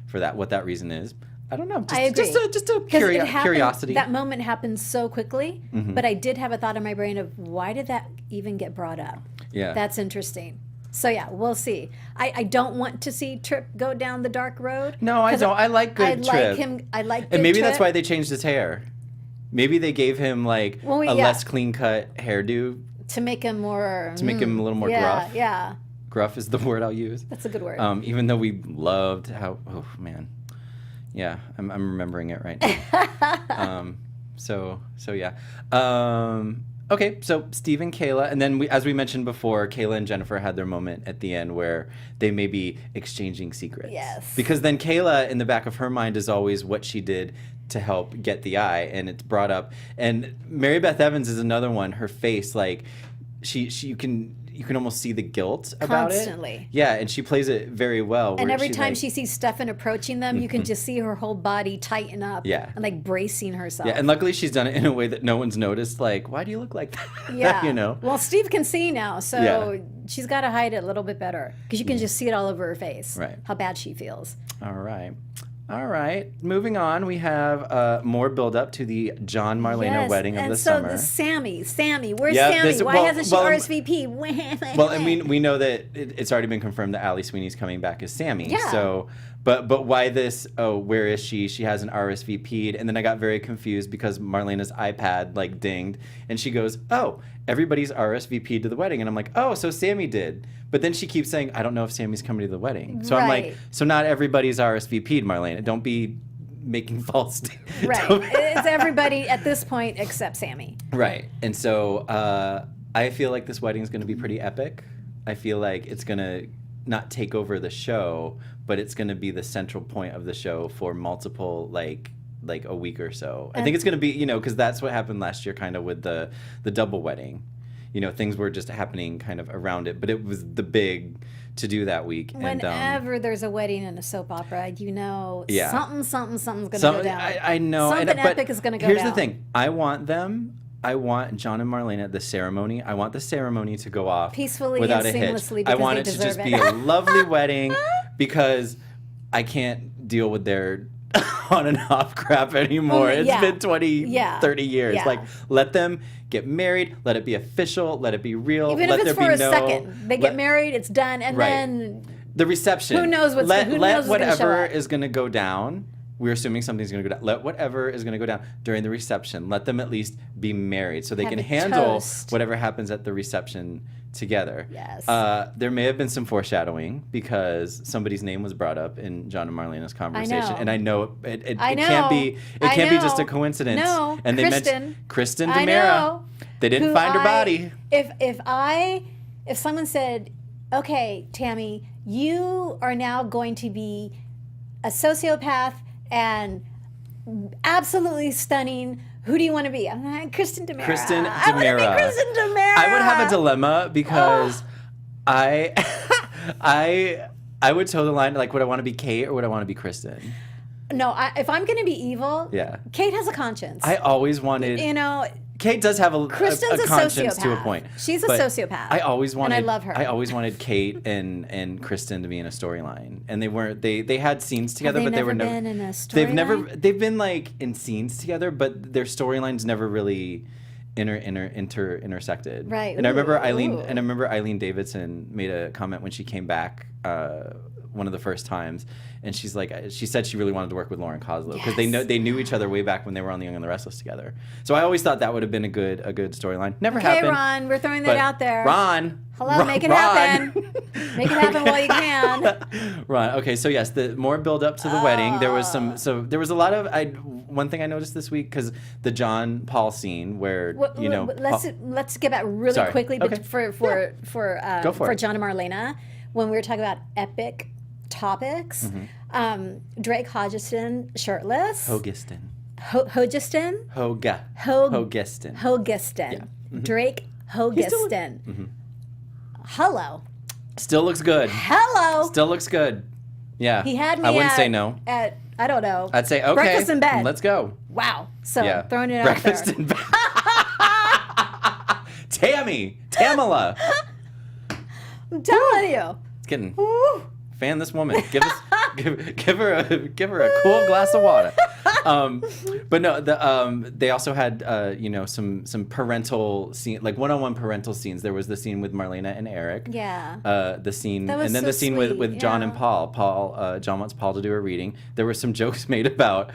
Speaker 1: for that, what that reason is. I don't know.
Speaker 3: I agree.
Speaker 1: Just a curiosity.
Speaker 3: That moment happened so quickly,
Speaker 1: Mm-hmm.
Speaker 3: but I did have a thought in my brain of why did that even get brought up?
Speaker 1: Yeah.
Speaker 3: That's interesting. So yeah, we'll see. I don't want to see Tripp go down the dark road.
Speaker 1: No, I don't. I like good Tripp.
Speaker 3: I like
Speaker 1: And maybe
Speaker 3: good
Speaker 1: that's
Speaker 3: Tripp.
Speaker 1: why they changed his hair. Maybe they gave him a less clean cut hairdo
Speaker 3: to make him more
Speaker 1: to make him a little more gruff.
Speaker 3: Yeah,
Speaker 1: Gruff is the word I'll use.
Speaker 3: that's a good word.
Speaker 1: Even though we loved how, oh man, yeah, I'm remembering it right now. So yeah. Okay, so Steve and Kayla, and then as we mentioned before, Kayla and Jennifer had their moment at the end where they may be exchanging secrets.
Speaker 3: Yes.
Speaker 1: Because then Kayla, in the back of her mind, is always what she did to help get the eye, and it's brought up. And Mary Beth Evans is another one. Her face, you can almost see the guilt about
Speaker 3: Constantly.
Speaker 1: it. Yeah, and she plays it very well.
Speaker 3: And
Speaker 1: where
Speaker 3: every
Speaker 1: she's
Speaker 3: time
Speaker 1: like-
Speaker 3: she sees Stefan approaching them, you can just see her whole body tighten up.
Speaker 1: Yeah.
Speaker 3: And bracing herself.
Speaker 1: Yeah, and luckily she's done it in a way that no one's noticed. Why do you look like that?
Speaker 3: Yeah. Well, Steve can see now, so
Speaker 1: Yeah.
Speaker 3: she's got to hide it a little bit better because you can just see it all over her face.
Speaker 1: Right.
Speaker 3: How bad she feels.
Speaker 1: All right. Moving on, we have more build up to the John Marlena wedding of the summer.
Speaker 3: And so Sammy, where's
Speaker 1: Yeah,
Speaker 3: Sammy? Why hasn't she RSVP?
Speaker 1: Well, and we know that it's already been confirmed that Allie Sweeney's coming back as Sammy.
Speaker 3: Yeah.
Speaker 1: So, but why this? Oh, where is she? She hasn't RSVP'd, and then I got very confused because Marlena's iPad dinged, and she goes, "Oh, everybody's RSVP'd to the wedding," and I'm like, "Oh, so Sammy did." But then she keeps saying, "I don't know if Sammy's coming to the wedding." So I'm like,
Speaker 3: Right.
Speaker 1: "So not everybody's RSVP'd, Marlena. Don't be making false."
Speaker 3: Right. It's everybody at this point except Sammy.
Speaker 1: Right. And so I feel like this wedding is going to be pretty epic. I feel like it's going to not take over the show, but it's going to be the central point of the show for multiple, like a week or so. I think it's going to be, because that's what happened last year kind of with the double wedding. Things were just happening kind of around it, but it was the big to do that week.
Speaker 3: Whenever there's a wedding in a soap opera,
Speaker 1: Yeah.
Speaker 3: something's going to go down.
Speaker 1: I know.
Speaker 3: Something
Speaker 1: but
Speaker 3: epic is going to go
Speaker 1: here's
Speaker 3: down.
Speaker 1: the thing. I want John and Marlena at the ceremony. I want the ceremony to go off
Speaker 3: Peacefully
Speaker 1: without
Speaker 3: and
Speaker 1: a hitch.
Speaker 3: seamlessly
Speaker 1: I
Speaker 3: because
Speaker 1: want
Speaker 3: they
Speaker 1: it to
Speaker 3: deserve
Speaker 1: just
Speaker 3: it.
Speaker 1: be a lovely wedding because I can't deal with their on and off crap anymore.
Speaker 3: Well, yeah.
Speaker 1: It's been 20, 30 years.
Speaker 3: Yeah.
Speaker 1: Let them get married. Let it be official. Let it be real.
Speaker 3: Even
Speaker 1: let
Speaker 3: if it's
Speaker 1: there
Speaker 3: for
Speaker 1: be
Speaker 3: a
Speaker 1: no,
Speaker 3: second. They get married, it's done, and
Speaker 1: Right.
Speaker 3: then
Speaker 1: the reception.
Speaker 3: Who knows what's
Speaker 1: let
Speaker 3: who knows what's gonna show
Speaker 1: whatever
Speaker 3: up.
Speaker 1: is going to go down. We're assuming something's going to go down. Let whatever is going to go down during the reception. Let them at least be married so they
Speaker 3: Have
Speaker 1: can
Speaker 3: a
Speaker 1: handle
Speaker 3: toast.
Speaker 1: whatever happens at the reception together.
Speaker 3: Yes.
Speaker 1: There may have been some foreshadowing because somebody's name was brought up in John and Marlena's conversation, and I know it can't be just a coincidence.
Speaker 3: No,
Speaker 1: and they
Speaker 3: Kristen.
Speaker 1: mentioned Kristen
Speaker 3: I
Speaker 1: DiMera.
Speaker 3: know.
Speaker 1: They didn't find her body.
Speaker 3: If someone said, "Okay, Tami, you are now going to be a sociopath and absolutely stunning. Who do you want to be?" I'm like, Kristen DiMera.
Speaker 1: Kristen
Speaker 3: I want to be
Speaker 1: DiMera.
Speaker 3: Kristen DiMera.
Speaker 1: I would have a dilemma because I would toe the line. Would I want to be Kate or would I want to be Kristen?
Speaker 3: No, if I'm going to be evil,
Speaker 1: Yeah.
Speaker 3: Kate has a conscience.
Speaker 1: I always wanted. Kate does have a
Speaker 3: Kristen's a
Speaker 1: conscience to a
Speaker 3: sociopath.
Speaker 1: point.
Speaker 3: She's a
Speaker 1: but
Speaker 3: sociopath.
Speaker 1: I always wanted.
Speaker 3: And I love her.
Speaker 1: I always wanted Kate and Kristen to be in a storyline, and they weren't. They had scenes together, but they were never
Speaker 3: been in a
Speaker 1: They've never.
Speaker 3: storyline?
Speaker 1: They've been in scenes together, but their storylines never really intersected.
Speaker 3: Right.
Speaker 1: And I remember
Speaker 3: Ooh.
Speaker 1: Eileen Davidson made a comment when she came back one of the first times, and she said she really wanted to work with Lauren Koslow because they knew each other way back when they were on The Young and the Restless together. So I always thought that would have been a good storyline. Never happened.
Speaker 3: Okay, Ron, we're throwing
Speaker 1: but
Speaker 3: that out there.
Speaker 1: Ron.
Speaker 3: Hello, make it happen. Make it happen while you can.
Speaker 1: Ron. Okay, so yes, the more build up to the wedding. There was there was a lot of one thing I noticed this week because the John Paul scene where
Speaker 3: let's get back really quickly, but
Speaker 1: Okay.
Speaker 3: for
Speaker 1: Go for it.
Speaker 3: John and Marlena, when we were talking about epic topics, Drake Hodgeston shirtless.
Speaker 1: Hogiston.
Speaker 3: Hogiston.
Speaker 1: Hogiston. Yeah.
Speaker 3: Drake Hogiston. Hello.
Speaker 1: Still looks good.
Speaker 3: Hello.
Speaker 1: Still looks good. Yeah.
Speaker 3: He had me.
Speaker 1: I wouldn't say no.
Speaker 3: At I don't know.
Speaker 1: I'd say okay.
Speaker 3: Breakfast in bed.
Speaker 1: Let's go.
Speaker 3: Wow. So
Speaker 1: Yeah.
Speaker 3: throwing it
Speaker 1: Breakfast
Speaker 3: out there.
Speaker 1: in bed. Tamala.
Speaker 3: I'm telling you.
Speaker 1: It's getting. Fan this woman. Give her a cool glass of water. But no, they also had some parental scene, like one-on-one parental scenes. There was the scene with Marlena and Eric.
Speaker 3: Yeah.
Speaker 1: The scene,
Speaker 3: That was
Speaker 1: and then
Speaker 3: so
Speaker 1: the scene
Speaker 3: sweet,
Speaker 1: with John and
Speaker 3: yeah.
Speaker 1: Paul. John wants Paul to do a reading. There were some jokes made about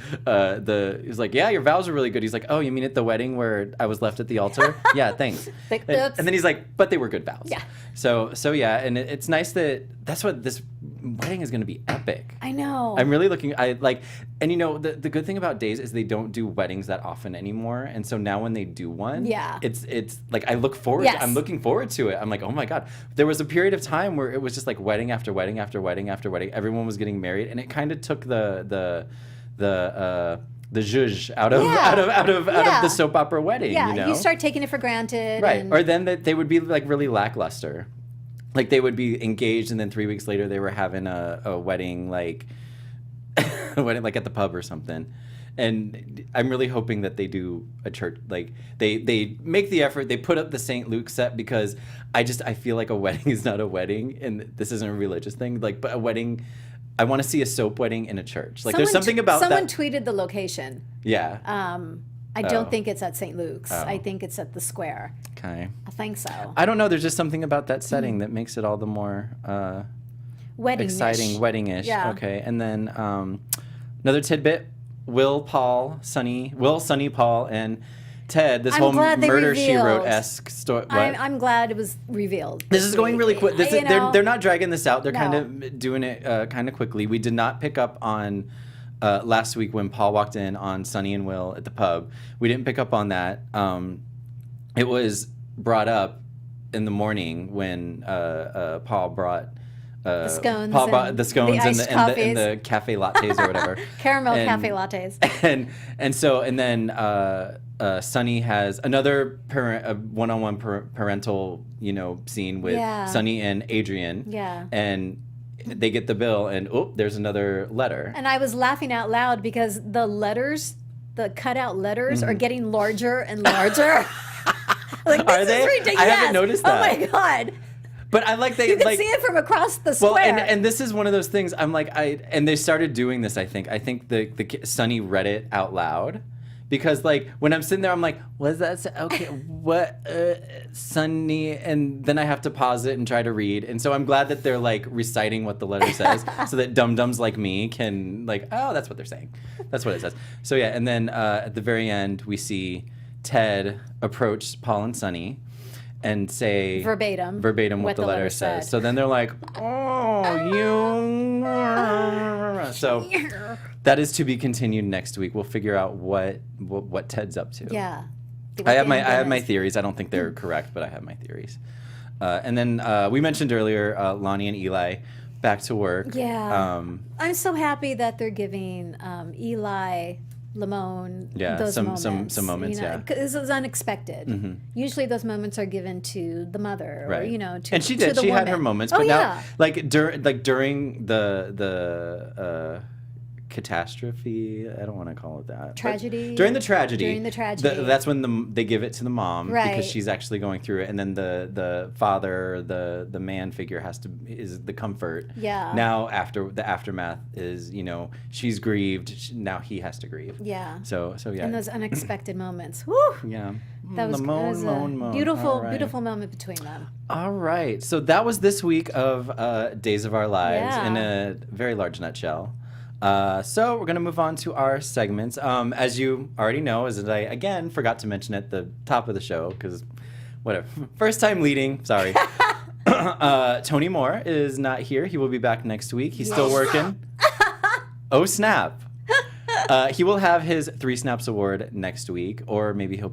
Speaker 1: he's like, yeah, your vows are really good. He's like, oh, you mean at the wedding where I was left at the altar? Yeah, thanks.
Speaker 3: Like,
Speaker 1: and
Speaker 3: oops.
Speaker 1: then he's like, but they were good vows.
Speaker 3: Yeah.
Speaker 1: So yeah, and it's nice that's what this wedding is going to be epic.
Speaker 3: I know.
Speaker 1: I'm really looking. The good thing about Days is they don't do weddings that often anymore, and so now when they do one,
Speaker 3: Yeah.
Speaker 1: it's like I look forward.
Speaker 3: Yes.
Speaker 1: I'm looking forward to it. I'm like, oh my god. There was a period of time where it was just like wedding after wedding after wedding after wedding. Everyone was getting married, and it kind of took the zhuzh out of the soap opera wedding.
Speaker 3: Yeah,
Speaker 1: you know?
Speaker 3: you start taking it for granted.
Speaker 1: Right.
Speaker 3: And
Speaker 1: Or then they would be like really lackluster. Like they would be engaged and then 3 weeks later they were having a wedding like a wedding like at the pub or something. And I'm really hoping that they do a church, like they make the effort, they put up the St. Luke set because I feel like a wedding is not a wedding, and this isn't a religious thing, like, but a wedding, I want to see a soap wedding in a church. Like there's something about
Speaker 3: someone
Speaker 1: that.
Speaker 3: tweeted the location.
Speaker 1: Yeah.
Speaker 3: I don't think it's at St. Luke's.
Speaker 1: Oh.
Speaker 3: I think it's at the Square.
Speaker 1: Okay.
Speaker 3: I think so.
Speaker 1: I don't know. There's just something about that setting that makes it all the more
Speaker 3: Wedding-ish.
Speaker 1: exciting, wedding-ish.
Speaker 3: Yeah.
Speaker 1: Okay. And then another tidbit: Will, Sonny, Paul, and Ted. This
Speaker 3: I'm
Speaker 1: whole
Speaker 3: glad they
Speaker 1: Murder She
Speaker 3: revealed.
Speaker 1: Wrote-esque story.
Speaker 3: I'm glad it was revealed.
Speaker 1: This is going really quick. They're not dragging this out. They're
Speaker 3: No.
Speaker 1: kind of doing it kind of quickly. We did not pick up on last week when Paul walked in on Sonny and Will at the pub. We didn't pick up on that. It was brought up in the morning when Paul brought
Speaker 3: The scones
Speaker 1: Paul brought
Speaker 3: and
Speaker 1: the scones
Speaker 3: the iced
Speaker 1: and the cafe lattes or whatever.
Speaker 3: Caramel cafe lattes.
Speaker 1: And then Sonny has another one-on-one parental scene with
Speaker 3: Yeah.
Speaker 1: Sonny and Adrian.
Speaker 3: Yeah.
Speaker 1: And they get the bill, and there's another letter.
Speaker 3: And I was laughing out loud because the letters, the cutout letters, are getting larger and larger. Like, this
Speaker 1: Are they?
Speaker 3: is ridiculous.
Speaker 1: I haven't noticed that.
Speaker 3: Oh my god.
Speaker 1: But I like
Speaker 3: You can see it from across the square.
Speaker 1: Well, and this is one of those things. I'm like, and they started doing this. I think the Sonny read it out loud, because like when I'm sitting there, I'm like, what's that? Okay, what, Sonny? And then I have to pause it and try to read. And so I'm glad that they're like reciting what the letter says, so that dum-dums like me can like, oh, that's what they're saying. That's what it says. So yeah, and then at the very end, we see Ted approach Paul and Sonny and say
Speaker 3: verbatim
Speaker 1: what the letter says. So then they're like, oh, you. So that is to be continued next week. We'll figure out what Ted's up to.
Speaker 3: Yeah.
Speaker 1: I have my theories. I don't think they're correct, but I have my theories. And then we mentioned earlier Lonnie and Eli back to work.
Speaker 3: Yeah. I'm so happy that they're giving Eli, Lamone, those
Speaker 1: some
Speaker 3: moments.
Speaker 1: some moments, yeah.
Speaker 3: This is unexpected. Usually those moments are given to the mother,
Speaker 1: Right.
Speaker 3: or, to
Speaker 1: and she
Speaker 3: to
Speaker 1: did.
Speaker 3: the
Speaker 1: She had
Speaker 3: woman.
Speaker 1: her moments,
Speaker 3: Oh,
Speaker 1: but
Speaker 3: yeah.
Speaker 1: now, during the catastrophe, I don't want to call it that. but
Speaker 3: Tragedy?
Speaker 1: During the tragedy.
Speaker 3: During the tragedy.
Speaker 1: That's when they give it to the mom,
Speaker 3: Right.
Speaker 1: because she's actually going through it, and then the father, the man figure is the comfort.
Speaker 3: Yeah.
Speaker 1: Now after the aftermath is, she's grieved. Now he has to grieve.
Speaker 3: Yeah.
Speaker 1: So yeah.
Speaker 3: And those unexpected moments. Woo!
Speaker 1: Yeah.
Speaker 3: That was,
Speaker 1: The
Speaker 3: that
Speaker 1: moan,
Speaker 3: was a
Speaker 1: moan, moan.
Speaker 3: beautiful,
Speaker 1: All right.
Speaker 3: beautiful moment between them.
Speaker 1: All right. So that was this week of Days of Our Lives
Speaker 3: Yeah.
Speaker 1: in a very large nutshell. So we're going to move on to our segments. As you already know, as I, again, forgot to mention at the top of the show, because whatever. First time leading. Sorry. Tony Moore is not here. He will be back next week. He's still working. Oh, snap. He will have his 3 Snaps award next week, or maybe he'll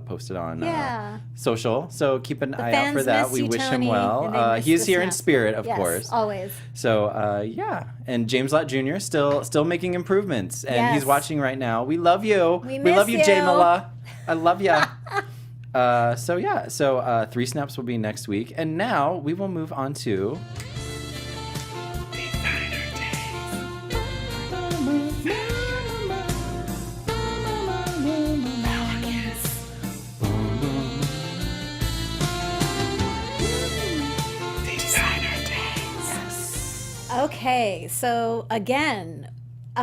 Speaker 1: post it on
Speaker 3: Yeah.
Speaker 1: social. So keep an eye out
Speaker 3: fans
Speaker 1: for that.
Speaker 3: miss
Speaker 1: We
Speaker 3: you,
Speaker 1: wish him
Speaker 3: Tony,
Speaker 1: well.
Speaker 3: and they miss
Speaker 1: He is
Speaker 3: the
Speaker 1: here in
Speaker 3: snaps.
Speaker 1: spirit, of
Speaker 3: Yes,
Speaker 1: course.
Speaker 3: always.
Speaker 1: So yeah, and James Lott Jr. still making improvements, and he's
Speaker 3: Yes.
Speaker 1: watching right now. We love you.
Speaker 3: We
Speaker 1: love
Speaker 3: miss
Speaker 1: you, Jay
Speaker 3: you.
Speaker 1: Mala. I love ya. So 3 Snaps will be next week, and now we will move on to.
Speaker 3: Okay, so again,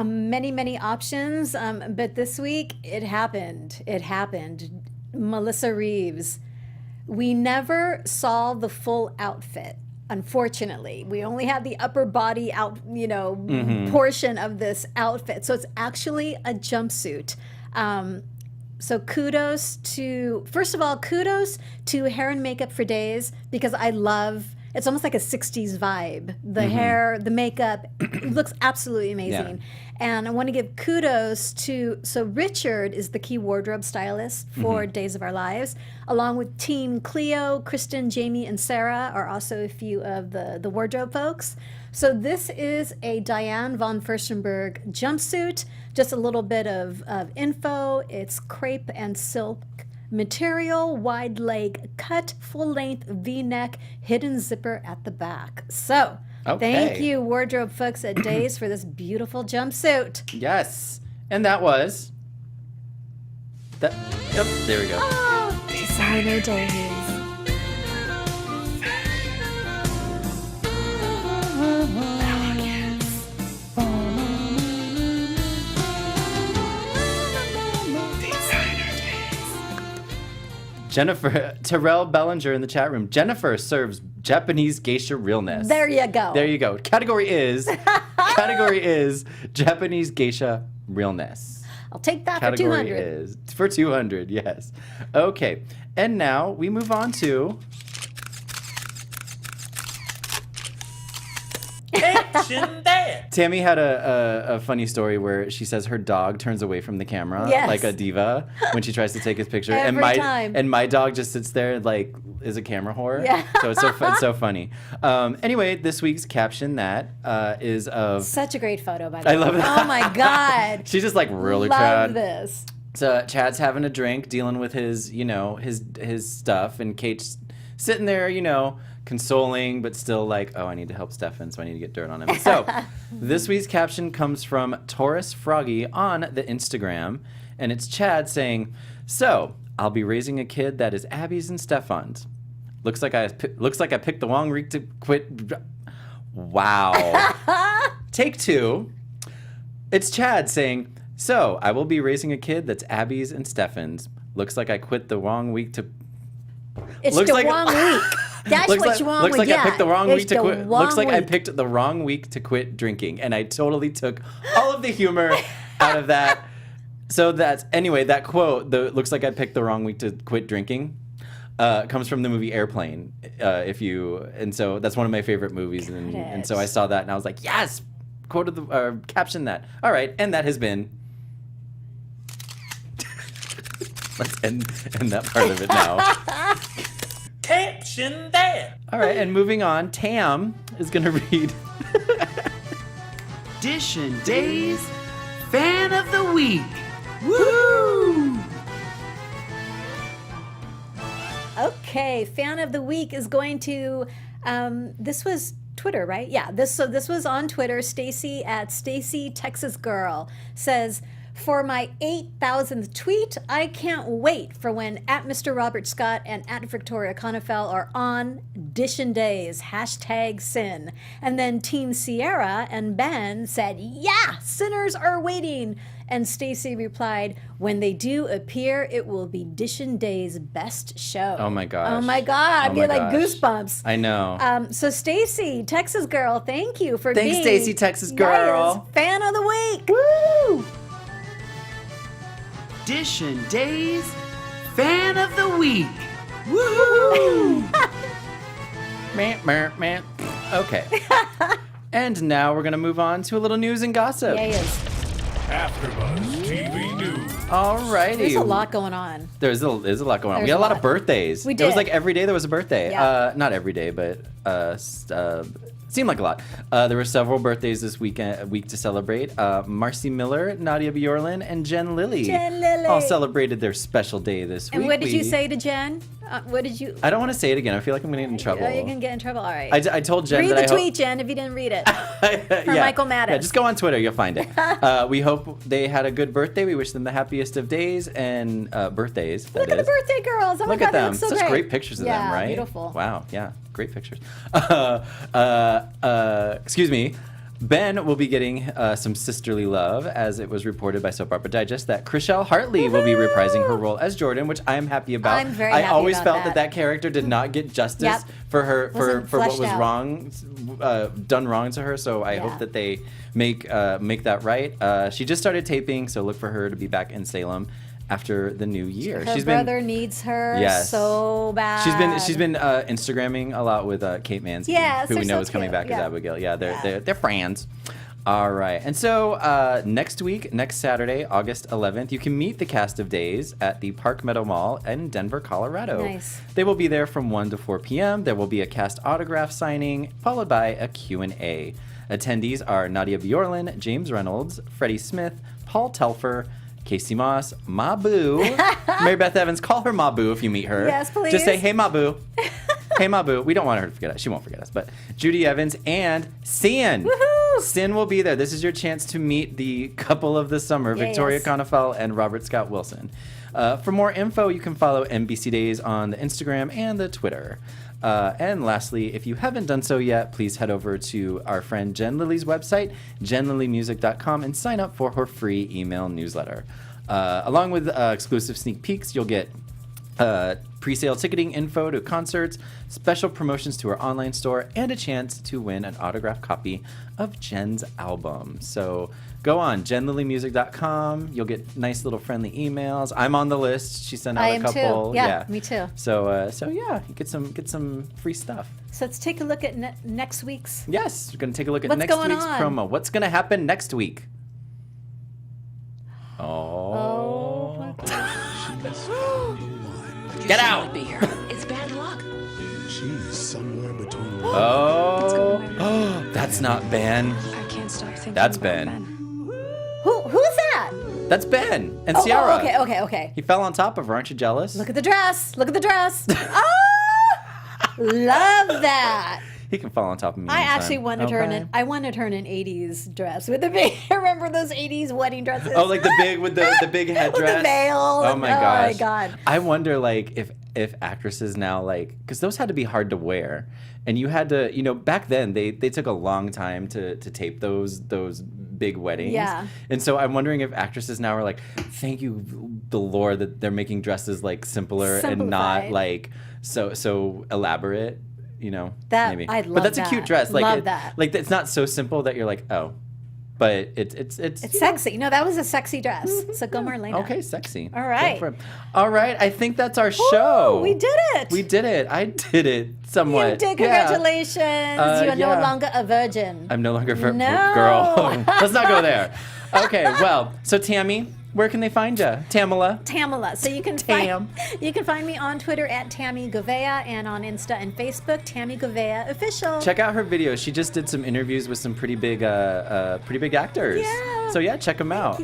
Speaker 3: many, many options, but this week it happened. It happened. Melissa Reeves. We never saw the full outfit, unfortunately. We only had the upper body out, portion of this outfit. So it's actually a jumpsuit. So first of all, kudos to Hair and Makeup for Days, because it's almost like a 60s vibe. The hair, the makeup, it looks absolutely amazing.
Speaker 1: Yeah.
Speaker 3: And I want to give kudos so Richard is the key wardrobe stylist for Days of Our Lives, along with Team Cleo, Kristen, Jamie, and Sarah are also a few of the wardrobe folks. So this is a Diane von Furstenberg jumpsuit. Just a little bit of info. It's crepe and silk material, wide leg cut, full length V-neck, hidden zipper at the back. So thank you, wardrobe folks at Days, for this beautiful jumpsuit.
Speaker 1: Yes, and that was that. Yep, there we go.
Speaker 3: Oh, Designer Days.
Speaker 1: Jennifer Terrell Bellinger in the chat room. Jennifer serves Japanese geisha realness.
Speaker 3: There you go.
Speaker 1: There you go. Category is Japanese geisha realness.
Speaker 3: I'll take that
Speaker 1: Category
Speaker 3: for 200.
Speaker 1: is for 200. Yes. Okay. And now we move on to Tami had a funny story where she says her dog turns away from the camera
Speaker 3: Yes.
Speaker 1: like a diva when she tries to take his picture,
Speaker 3: Every time.
Speaker 1: and my dog just sits there like is a camera whore.
Speaker 3: Yeah.
Speaker 1: So it's so funny. Anyway, this week's caption is of
Speaker 3: Such a great photo, by the way.
Speaker 1: I love that.
Speaker 3: Oh my God.
Speaker 1: She's just like really
Speaker 3: Love
Speaker 1: Chad.
Speaker 3: this.
Speaker 1: So Chad's having a drink, dealing with his his stuff, and Kate's sitting there, consoling, but still like, oh, I need to help Stefan, so I need to get dirt on him. So this week's caption comes from Taurus Froggy on the Instagram, and it's Chad saying, "So I'll be raising a kid that is Abby's and Stefan's. Looks like I picked the wrong week to quit." Wow. Take 2. It's Chad saying, "So I will be raising a kid that's Abby's and Stefan's. Looks like I quit the wrong week to."
Speaker 3: It's
Speaker 1: Looks
Speaker 3: the
Speaker 1: like-
Speaker 3: wrong week. That's
Speaker 1: looks
Speaker 3: what's
Speaker 1: like,
Speaker 3: wrong
Speaker 1: looks
Speaker 3: with
Speaker 1: like I picked the wrong week to quit. Looks like I
Speaker 3: week.
Speaker 1: picked the wrong week to quit drinking, and I totally took all of the humor out of that. So that quote. Looks like I picked the wrong week to quit drinking. Comes from the movie Airplane. So that's one of my favorite movies, and so I saw that and I was like, yes, caption that. All right, and that has been. Let's end that part of it now.
Speaker 5: Caption that.
Speaker 1: All right, and moving on, Tam is going to read.
Speaker 5: DISHIN Days Fan of the Week. Woo!
Speaker 3: Okay, fan of the week is going to. This was Twitter, right? Yeah. This was on Twitter. Stacy at Stacy Texas Girl says, for my 8,000th tweet. I can't wait for when at Mr. Robert Scott and at Victoria Conifel are on Dishin Days, #sin. And then Team Sierra and Ben said, yeah, sinners are waiting. And Stacy replied, when they do appear, it will be Dishin Days' best show.
Speaker 1: Oh my gosh.
Speaker 3: Oh my God.
Speaker 1: Oh
Speaker 3: I feel
Speaker 1: my
Speaker 3: like
Speaker 1: gosh.
Speaker 3: goosebumps.
Speaker 1: I know.
Speaker 3: So Stacy, Texas girl, thank you for
Speaker 1: Thanks,
Speaker 3: being
Speaker 1: Stacy, Texas girl.
Speaker 3: Yes, fan of the week.
Speaker 1: Woo!
Speaker 5: Dishin Days Fan of the Week. Woohoo!
Speaker 1: Man. Okay. And now we're going to move on to a little news and gossip.
Speaker 3: Yes.
Speaker 6: AfterBuzz TV News.
Speaker 1: Alrighty.
Speaker 3: There's a lot going on.
Speaker 1: There's a lot going on. We
Speaker 3: There's
Speaker 1: had a lot
Speaker 3: a
Speaker 1: of
Speaker 3: lot.
Speaker 1: birthdays.
Speaker 3: We
Speaker 1: It was
Speaker 3: did.
Speaker 1: like every day there was a birthday.
Speaker 3: Yeah.
Speaker 1: Not every day, but seemed like a lot. There were several birthdays this week to celebrate. Marcy Miller, Nadia Bjorlin, and Jen Lilly.
Speaker 3: Jen Lilly.
Speaker 1: All celebrated their special day this week.
Speaker 3: And what did you say to Jen? What did you?
Speaker 1: I don't want to say it again. I feel like I'm going to get in trouble.
Speaker 3: Oh, you're going to get in trouble. All right.
Speaker 1: I told Jen
Speaker 3: Read
Speaker 1: that
Speaker 3: the
Speaker 1: I
Speaker 3: tweet, Jen, if you didn't read it.
Speaker 1: For
Speaker 3: Michael Mattis.
Speaker 1: Yeah, just go on Twitter. You'll find it. We hope they had a good birthday. We wish them the happiest of days and birthdays.
Speaker 3: Look at the birthday girls. Oh
Speaker 1: Look
Speaker 3: my
Speaker 1: at
Speaker 3: God, they
Speaker 1: them.
Speaker 3: look so
Speaker 1: Such
Speaker 3: great.
Speaker 1: great pictures of them,
Speaker 3: Yeah,
Speaker 1: right?
Speaker 3: beautiful.
Speaker 1: Wow. Yeah. Great pictures. Excuse me. Ben will be getting some sisterly love, as it was reported by Soap Opera Digest that Chriselle Hartley will be reprising her role as Jordan, which I am happy about.
Speaker 3: I'm very
Speaker 1: I
Speaker 3: happy
Speaker 1: always
Speaker 3: about
Speaker 1: felt that
Speaker 3: that.
Speaker 1: character did not get justice
Speaker 3: Yep.
Speaker 1: for her
Speaker 3: Wasn't
Speaker 1: for what
Speaker 3: fleshed
Speaker 1: was
Speaker 3: out.
Speaker 1: wrong, done wrong to her. So I
Speaker 3: Yeah.
Speaker 1: hope that they make that right. She just started taping, so look for her to be back in Salem after the new year.
Speaker 3: Her brother needs her
Speaker 1: Yes.
Speaker 3: so bad.
Speaker 1: She's been Instagramming a lot with Kate Mansky,
Speaker 3: Yes,
Speaker 1: who we
Speaker 3: they're
Speaker 1: know
Speaker 3: so
Speaker 1: is coming
Speaker 3: cute.
Speaker 1: back as
Speaker 3: Yeah.
Speaker 1: Abigail. Yeah, they're friends. All right, and so next Saturday, August 11th, you can meet the cast of Days at the Park Meadow Mall in Denver, Colorado.
Speaker 3: Nice.
Speaker 1: They will be there from 1 to 4 p.m. There will be a cast autograph signing, followed by a Q&A. Attendees are Nadia Bjorlin, James Reynolds, Freddie Smith, Paul Telfer, Casey Moss, Mabu, Mary Beth Evans. Call her Mabu if you meet her.
Speaker 3: Yes, please.
Speaker 1: Just say, hey, Mabu. Hey, Mabu. We don't want her to forget us. She won't forget us. But Judy Evans and Sin.
Speaker 3: Woohoo!
Speaker 1: Sin will be there. This is your chance to meet the couple of the summer, Victoria
Speaker 3: Yes.
Speaker 1: Conifel and Robert Scott Wilson. For more info, you can follow NBC Days on the Instagram and the Twitter. And lastly, if you haven't done so yet, please head over to our friend Jen Lilly's website, jenlilymusic.com, and sign up for her free email newsletter. Along with exclusive sneak peeks, you'll get pre-sale ticketing info to concerts, special promotions to our online store, and a chance to win an autographed copy of Jen's album. So go on, jenlilymusic.com. You'll get nice little friendly emails. I'm on the list. She sent out
Speaker 3: I
Speaker 1: a
Speaker 3: am
Speaker 1: couple.
Speaker 3: too. Yeah, me too.
Speaker 1: So yeah, you get some free stuff.
Speaker 3: So let's take a look at next week's.
Speaker 1: Yes, we're gonna take a look at
Speaker 3: What's
Speaker 1: next
Speaker 3: going
Speaker 1: week's
Speaker 3: on?
Speaker 1: promo. What's gonna happen next week?
Speaker 3: Oh.
Speaker 1: Get out!
Speaker 4: Be here. It's bad luck.
Speaker 6: She's somewhere between.
Speaker 1: Oh, that's not Ben.
Speaker 4: I can't stop thinking
Speaker 1: That's
Speaker 4: about
Speaker 1: Ben.
Speaker 3: Who's that?
Speaker 1: That's Ben and
Speaker 3: Oh,
Speaker 1: Ciara.
Speaker 3: okay.
Speaker 1: He fell on top of her. Aren't you jealous?
Speaker 3: Look at the dress. Look at the dress. Ah! Love that.
Speaker 1: He can fall on top of me.
Speaker 3: I
Speaker 1: anytime.
Speaker 3: actually wanted her in
Speaker 1: Okay.
Speaker 3: an I wanted her in an 80s dress with the big remember those 80s wedding dresses?
Speaker 1: Oh, like the big with the big headdress.
Speaker 3: With the veil.
Speaker 1: Oh my gosh.
Speaker 3: my God.
Speaker 1: I wonder like if actresses now like because those had to be hard to wear, and you had to back then they took a long time to tape those big weddings.
Speaker 3: Yeah.
Speaker 1: And so I'm wondering if actresses now are like, thank you the Lord that they're making dresses like simpler and not
Speaker 3: Simplified.
Speaker 1: like so elaborate.
Speaker 3: That-
Speaker 1: maybe.
Speaker 3: I'd
Speaker 1: But
Speaker 3: love
Speaker 1: that's a cute
Speaker 3: that.
Speaker 1: dress. Like
Speaker 3: Love that.
Speaker 1: Like it's not so simple that you're like, oh, but it's
Speaker 3: It's sexy. No, that was a sexy dress. So go Marlena.
Speaker 1: okay, sexy.
Speaker 3: All right.
Speaker 1: Go for it. All right, I think that's our show.
Speaker 3: Ooh, we did it.
Speaker 1: We did it. I did it somewhat.
Speaker 3: You did.
Speaker 1: Yeah.
Speaker 3: Congratulations. You are no
Speaker 1: yeah.
Speaker 3: longer a virgin.
Speaker 1: I'm no longer
Speaker 3: No.
Speaker 1: girl. Let's not go there. Okay, well, so Tami, where can they find you?
Speaker 3: Tamala. So you can
Speaker 1: Tam.
Speaker 3: find me on Twitter at Tami Goveia and on Insta and Facebook Tami Goveia Official.
Speaker 1: Check out her videos. She just did some interviews with some pretty big actors.
Speaker 3: Yeah.
Speaker 1: So yeah, check them out.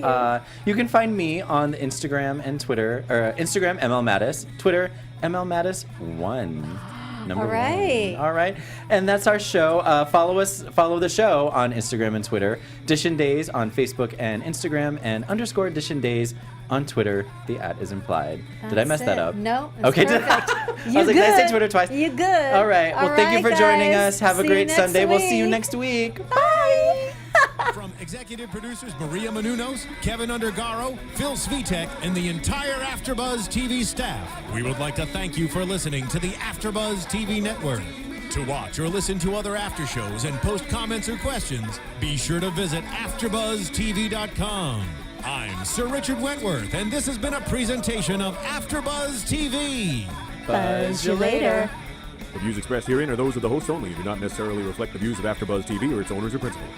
Speaker 1: You can find me on Instagram and Twitter, or Instagram ML Mattis, Twitter ML Mattis1. Number
Speaker 3: All right.
Speaker 1: 1. All right. And that's our show. Follow the show on Instagram and Twitter. Dishin Days on Facebook and Instagram, and _ Dishin Days on Twitter. The @ is implied. Did I mess
Speaker 3: That's
Speaker 1: that
Speaker 3: it.
Speaker 1: up?
Speaker 3: No. It's
Speaker 1: Okay.
Speaker 3: perfect.
Speaker 1: I was like, did I say Twitter twice?
Speaker 3: You good.
Speaker 1: All right. Well, thank you for joining
Speaker 3: guys.
Speaker 1: us. Have a
Speaker 3: See you
Speaker 1: great
Speaker 3: next
Speaker 1: Sunday. We'll see you
Speaker 3: week.
Speaker 1: next week.
Speaker 3: Bye.
Speaker 7: From executive producers Maria Menounos, Kevin Undergaro, Phil Svitek, and the entire AfterBuzz TV staff, we would like to thank you for listening to the AfterBuzz TV network. To watch or listen to other after shows and post comments or questions, be sure to visit AfterBuzzTV.com. I'm Sir Richard Wentworth, and this has been a presentation of AfterBuzz TV.
Speaker 1: Buzz you later.
Speaker 8: The views expressed herein are those of the hosts only and do not necessarily reflect the views of AfterBuzz TV or its owners or principals.